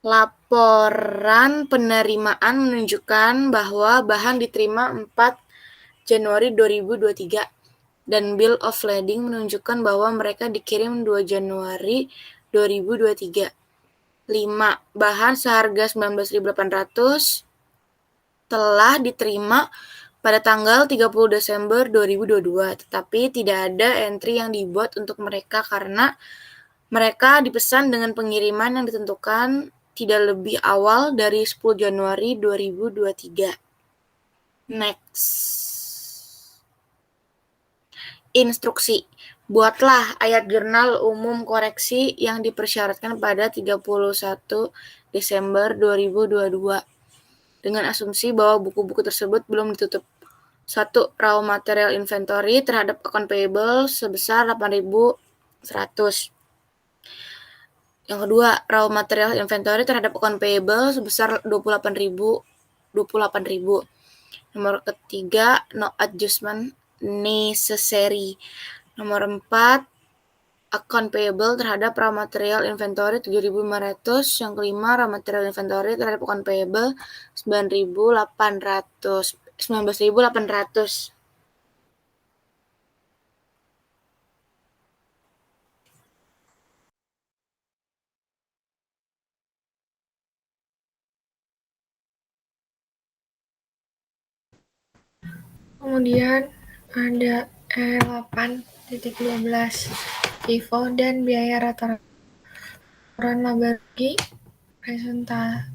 [SPEAKER 2] Laporan penerimaan menunjukkan bahwa bahan diterima 4 Januari 2023 dan bill of lading menunjukkan bahwa mereka dikirim 2 Januari 2023. 5. Bahan seharga 19.800 telah diterima pada tanggal 30 Desember 2022, tetapi tidak ada entry yang dibuat untuk mereka karena mereka dipesan dengan pengiriman yang ditentukan tidak lebih awal dari 10 Januari 2023. Next. Instruksi. Buatlah ayat jurnal umum koreksi yang dipersyaratkan pada 31 Desember 2022 dengan asumsi bahwa buku-buku tersebut belum ditutup. 1. Raw material inventory terhadap account payable sebesar 8.100. Yang kedua, raw material inventory terhadap account payable sebesar 28.000. Nomor ketiga, no adjustment necessary. Nomor 4, account payable terhadap raw material inventory 7.500. Yang kelima, raw material inventory terhadap account payable 19.800.
[SPEAKER 3] Kemudian ada E8.12 FIFO dan biaya rata-rata laporan laba rugi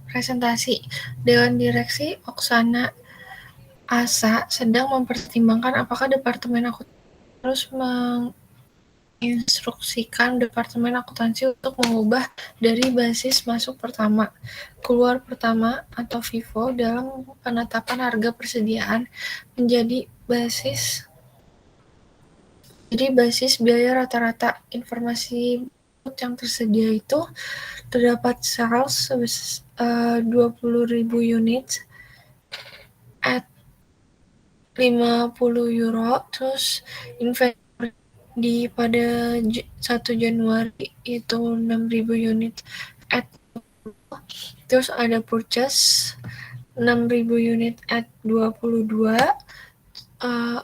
[SPEAKER 3] presentasi. Dewan Direksi Oksana ASA sedang mempertimbangkan apakah Departemen Akuntansi harus menginstruksikan Departemen Akuntansi untuk mengubah dari basis masuk pertama, keluar pertama atau FIFO dalam penetapan harga persediaan menjadi basis biaya rata-rata. Informasi yang tersedia itu terdapat sales sebesar 20.000 unit at 50 euro, terus inventory pada 1 Januari itu 6.000 unit at, terus ada purchase 6.000 unit at 22, 10.000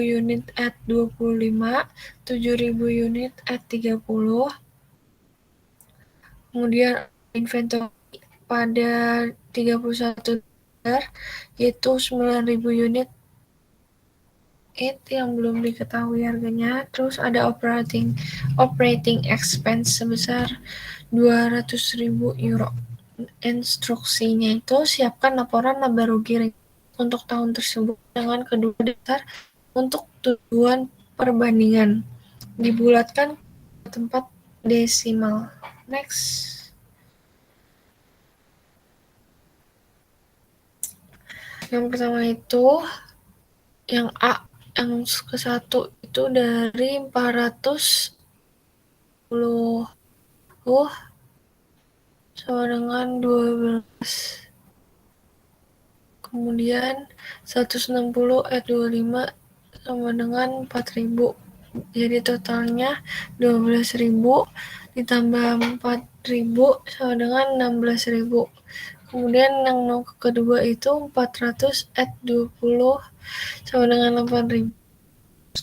[SPEAKER 3] unit at 25, 7.000 unit at 30. Kemudian inventory pada 31 Desember yaitu 9.000 unit yang belum diketahui harganya. Terus ada operating expense sebesar 200.000 euro. Instruksinya itu siapkan laporan laba rugi untuk tahun tersebut dengan kedua dasar untuk tujuan perbandingan, dibulatkan ke tempat desimal. Next. Yang pertama itu yang A, yang ke-1 itu dari 410 sama dengan 12. Kemudian 160 25 sama dengan 4.000. Jadi totalnya 12.000 ditambah 4.000 sama dengan 16.000. Kemudian yang kedua itu 400 20 sama dengan 8.000.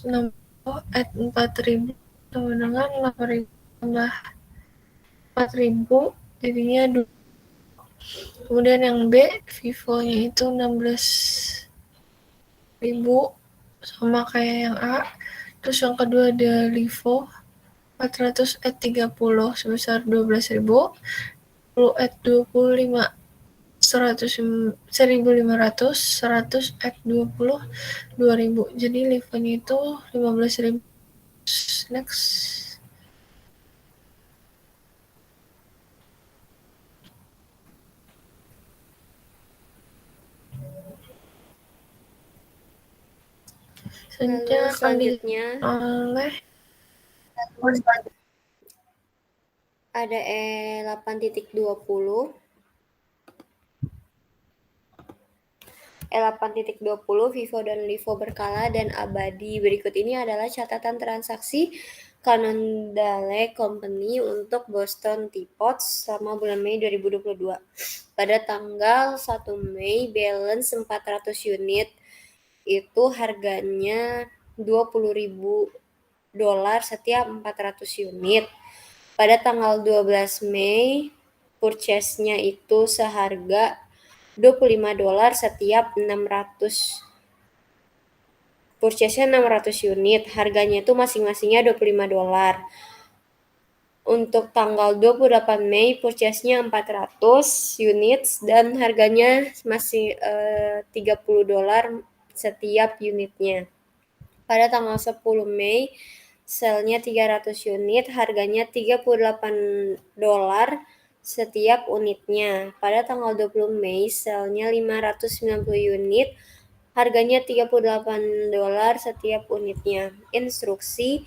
[SPEAKER 3] 60 4.000 sama dengan 8.000 tambah 4.000 jadinya 2. Kemudian yang B, FIFO-nya itu 16.000 sama kayak yang A. Terus yang kedua ada LIFO 400 30 sebesar 12.000, 10 25 1.500, 100 20 2.000. Jadi LIFO-nya itu 15.000. Next.
[SPEAKER 1] Selanjutnya ada E8.20 FIFO dan LIFO berkala dan abadi. Berikut ini adalah catatan transaksi Cannondale Company untuk Boston Teapots selama bulan Mei 2022. Pada tanggal 1 Mei, balance 400 unit itu harganya $20.000 setiap 400 unit. Pada tanggal 12 Mei, purchase-nya itu seharga $25 setiap 600. Purchase-nya 600 unit, harganya itu masing-masingnya $25. Untuk tanggal 28 Mei, purchase-nya 400 unit dan harganya masih $30 setiap unitnya. Pada tanggal 10 Mei, selnya 300 unit, harganya $38 setiap unitnya. Pada tanggal 20 Mei, selnya 590 unit, harganya $38 setiap unitnya. Instruksi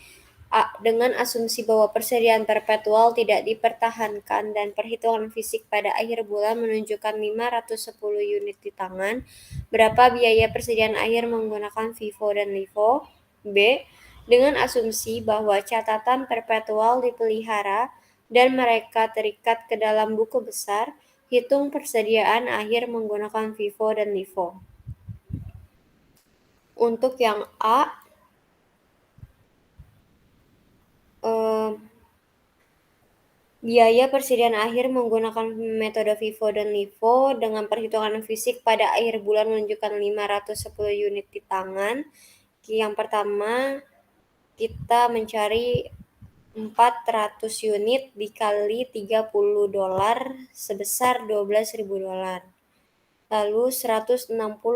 [SPEAKER 1] dengan asumsi bahwa persediaan perpetual tidak dipertahankan dan perhitungan fisik pada akhir bulan menunjukkan 510 unit di tangan, berapa biaya persediaan akhir menggunakan FIFO dan LIFO? B. Dengan asumsi bahwa catatan perpetual dipelihara dan mereka terikat ke dalam buku besar, hitung persediaan akhir menggunakan FIFO dan LIFO. Untuk yang A, biaya persediaan akhir menggunakan metode FIFO dan LIFO dengan perhitungan fisik pada akhir bulan menunjukkan 510 unit di tangan. Yang pertama, kita mencari 400 unit dikali $30 sebesar $12.000. Lalu 160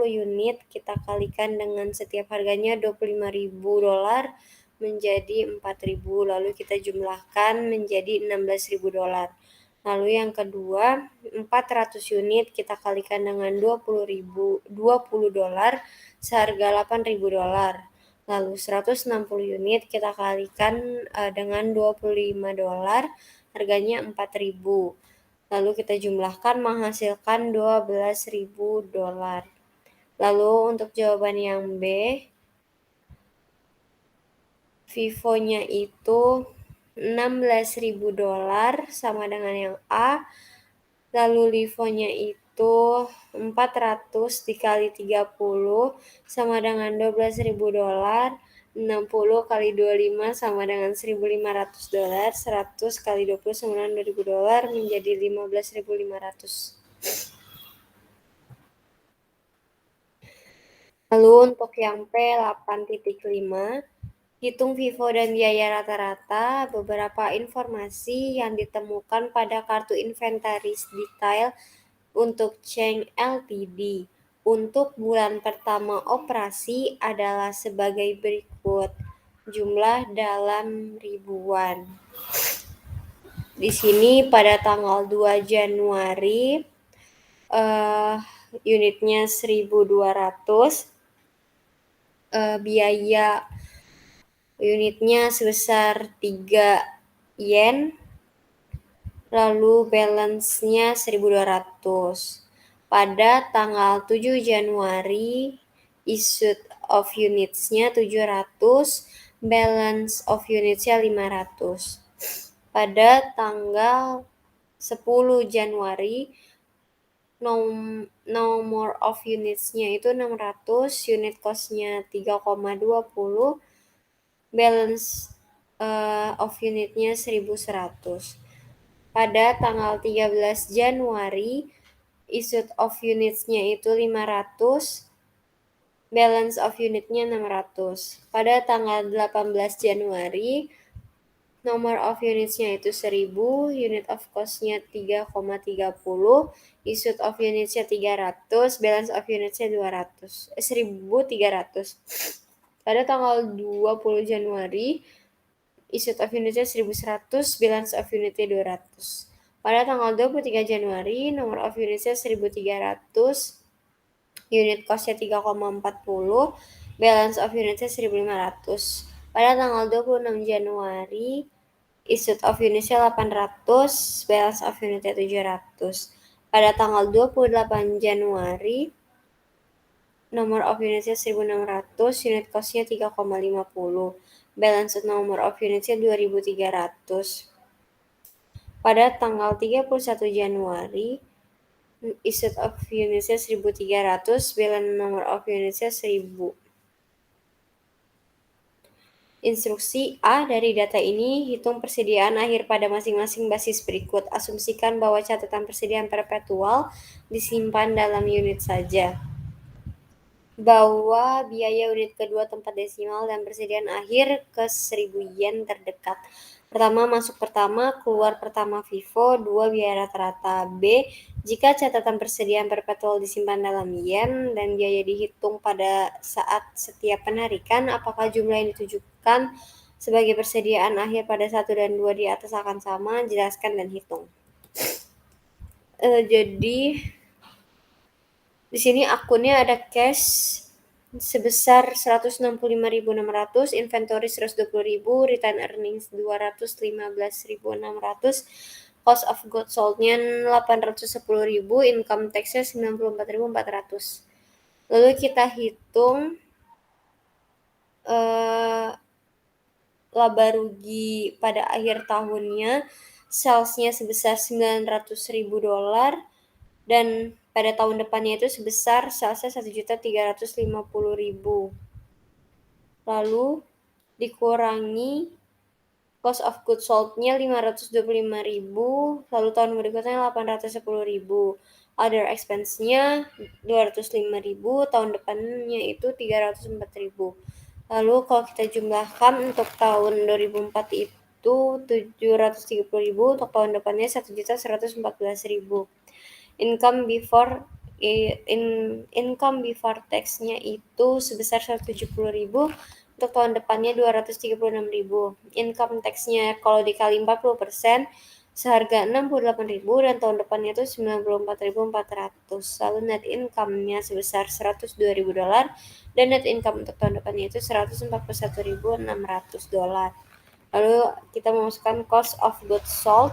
[SPEAKER 1] unit kita kalikan dengan setiap harganya $25.000 menjadi 4.000, lalu kita jumlahkan menjadi $16.000. Lalu yang kedua, 400 unit kita kalikan dengan $20 seharga $8.000. Lalu 160 unit kita kalikan dengan $25, harganya 4.000. Lalu kita jumlahkan menghasilkan $12.000. Lalu untuk jawaban yang B, FIFO-nya itu $16.000 sama dengan yang A. Lalu LIFO-nya itu 400 dikali 30 sama dengan $12.000. 60 kali 25 sama dengan $1.500. 100 kali 20 sama dengan $2.000 menjadi $15.500. Lalu untuk yang P 8.5, hitung FIFO dan biaya rata-rata. Beberapa informasi yang ditemukan pada kartu inventaris detail untuk Cheng Ltd. Untuk bulan pertama operasi adalah sebagai berikut. Jumlah dalam ribuan. Di sini pada tanggal 2 Januari unitnya 1.200, biaya unitnya sebesar 3 yen, lalu balance-nya 1.200. Pada tanggal 7 Januari, issued of units-nya 700, balance of units-nya 500. Pada tanggal 10 Januari, number of units-nya itu 600, unit cost-nya 3,20, balance of unit-nya 1.100. Pada tanggal 13 Januari, issued of units-nya itu 500, balance of unit-nya 600. Pada tanggal 18 Januari, number of units-nya itu 1.000, unit of cost-nya 3,30, issued of units-nya 300, balance of units-nya 1.300. Pada tanggal 20 Januari, issued of units-nya 1.100, balance of unit-nya 200. Pada tanggal 23 Januari, number of units-nya 1.300, unit cost-nya 3,40, balance of units-nya 1.500. Pada tanggal 26 Januari, issued of units-nya 800, balance of unit-nya 700. Pada tanggal 28 Januari, number of units-nya 1.600, unit cost-nya 3,50, balance number of units-nya 2.300. Pada tanggal 31 Januari, issued of units-nya 1.300, balance number of units-nya 1.000. Instruksi A, dari data ini, hitung persediaan akhir pada masing-masing basis berikut. Asumsikan bahwa catatan persediaan perpetual disimpan dalam unit saja. Bahwa biaya unit kedua tempat desimal dan persediaan akhir ke 1.000 yen terdekat. Pertama masuk pertama, keluar pertama FIFO. 2. Biaya rata-rata. B. Jika catatan persediaan perpetual disimpan dalam yen dan biaya dihitung pada saat setiap penarikan, apakah jumlah yang ditujukan sebagai persediaan akhir pada 1 dan 2 di atas akan sama? Jelaskan dan hitung. Jadi di sini akunnya ada cash sebesar 165.600, inventory 120.000, return earnings 215.600, cost of goods sold-nya 810.000, income tax-nya 94.400. Lalu kita hitung laba rugi pada akhir tahunnya, sales-nya sebesar $900.000 dan pada tahun depannya itu sebesar sales-nya 1.350.000. Lalu dikurangi cost of goods sold-nya 525.000, lalu tahun berikutnya 810.000. Other expense-nya 205.000, tahun depannya itu 304.000. Lalu kalau kita jumlahkan untuk tahun 2004 itu 730.000, untuk tahun depannya 1.114.000. Income before tax-nya itu sebesar 170.000, untuk tahun depannya 236.000. Income tax-nya kalau dikali 40% seharga 68.000 dan tahun depannya itu 94.400. Lalu net income-nya sebesar $102.000 dan net income untuk tahun depannya itu $141.600. Lalu kita memasukkan cost of goods sold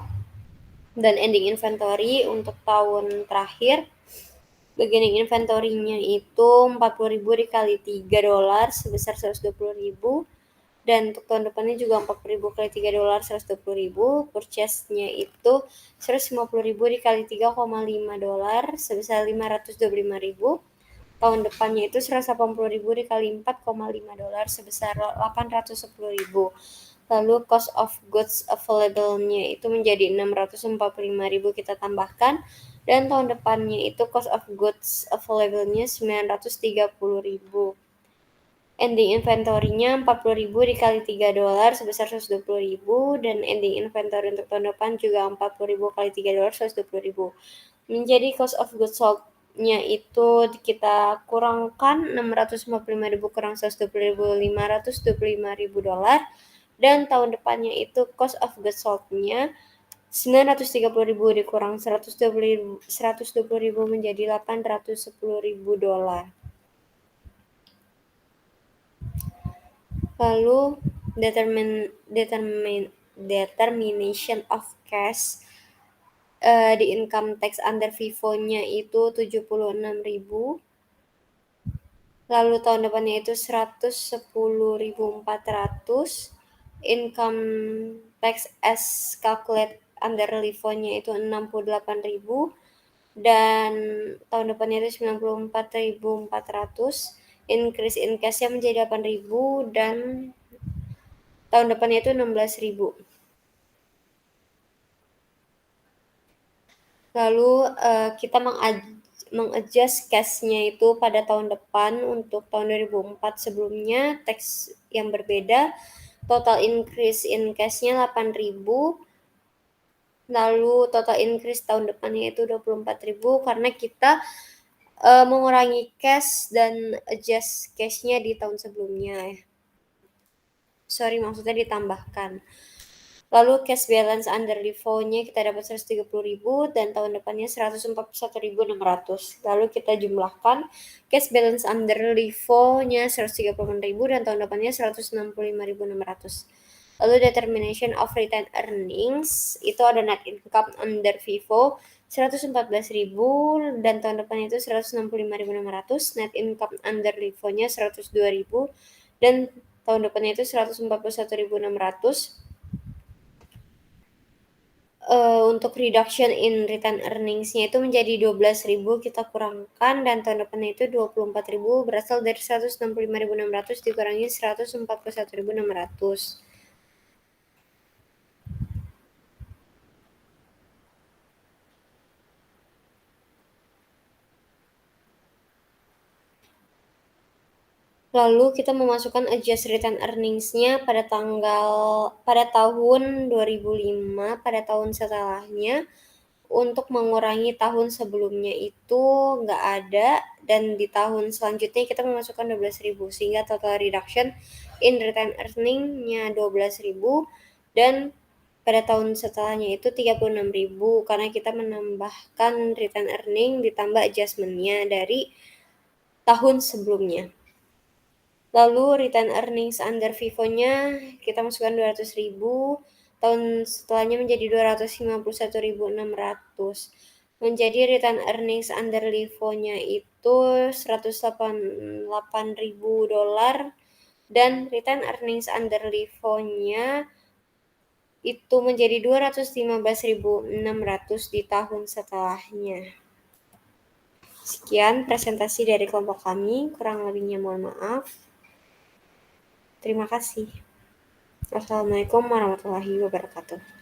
[SPEAKER 1] dan ending inventory untuk tahun terakhir. Beginning inventory-nya itu 40.000 dikali $3 sebesar 120.000, dan untuk tahun depannya juga 40.000 kali $3 120.000. Purchase-nya itu 150.000 dikali $3,5 sebesar 525.000. Tahun depannya itu 180.000 dikali $4,5 sebesar 810.000. Lalu cost of goods available-nya itu menjadi 645.000 kita tambahkan, dan tahun depannya itu cost of goods available-nya 930.000. Ending inventory-nya 40.000 dikali $3 sebesar 120.000, dan ending inventory untuk tahun depan juga 40.000 kali $3 120.000. Menjadi cost of goods sold-nya itu kita kurangkan 645.000 kurang 120.000, $525.000, dan tahun depannya itu cost of goods sold-nya 930.000 dikurang 120.000 menjadi $810.000. Lalu determination of cash di income tax under FIFO-nya itu 76.000. Lalu tahun depannya itu 110.400. Income tax as calculate under LIFO-nya itu 68.000, dan tahun depannya itu 94.400. Increase in cash-nya menjadi 8.000 dan tahun depannya itu 16.000. Lalu kita mengadjust cash-nya itu pada tahun depan. Untuk tahun 2004 sebelumnya tax yang berbeda, total increase in cash-nya 8.000. Lalu total increase tahun depannya itu 24.000 karena kita mengurangi cash dan adjust cash-nya di tahun sebelumnya. Maksudnya ditambahkan. Lalu cash balance under LIFO-nya kita dapat 130.000 dan tahun depannya 141.600. Lalu kita jumlahkan cash balance under LIFO-nya 130.000 dan tahun depannya 165.600. Lalu determination of retained earnings itu ada net income under FIFO 114.000 dan tahun depannya itu 165.600, net income under LIFO-nya 102.000 dan tahun depannya itu 141.600. Untuk reduction in return earnings-nya itu menjadi 12.000 kita kurangkan, dan tahun depannya itu 24.000 berasal dari 165.600 dikurangi 141.600. Lalu kita memasukkan adjust return earnings-nya pada tahun 2005, pada tahun setelahnya, untuk mengurangi tahun sebelumnya itu nggak ada, dan di tahun selanjutnya kita memasukkan 12.000, sehingga total reduction in return earning-nya 12.000, dan pada tahun setelahnya itu 36.000, karena kita menambahkan return earning ditambah adjustment-nya dari tahun sebelumnya. Lalu return earnings under FIFO-nya kita masukkan 200.000, tahun setelahnya menjadi 251.600. Menjadi return earnings under LIFO-nya itu $188.000, dan return earnings under LIFO-nya itu menjadi 215.600 di tahun setelahnya. Sekian presentasi dari kelompok kami, kurang lebihnya mohon maaf. Terima kasih. Wassalamualaikum warahmatullahi wabarakatuh.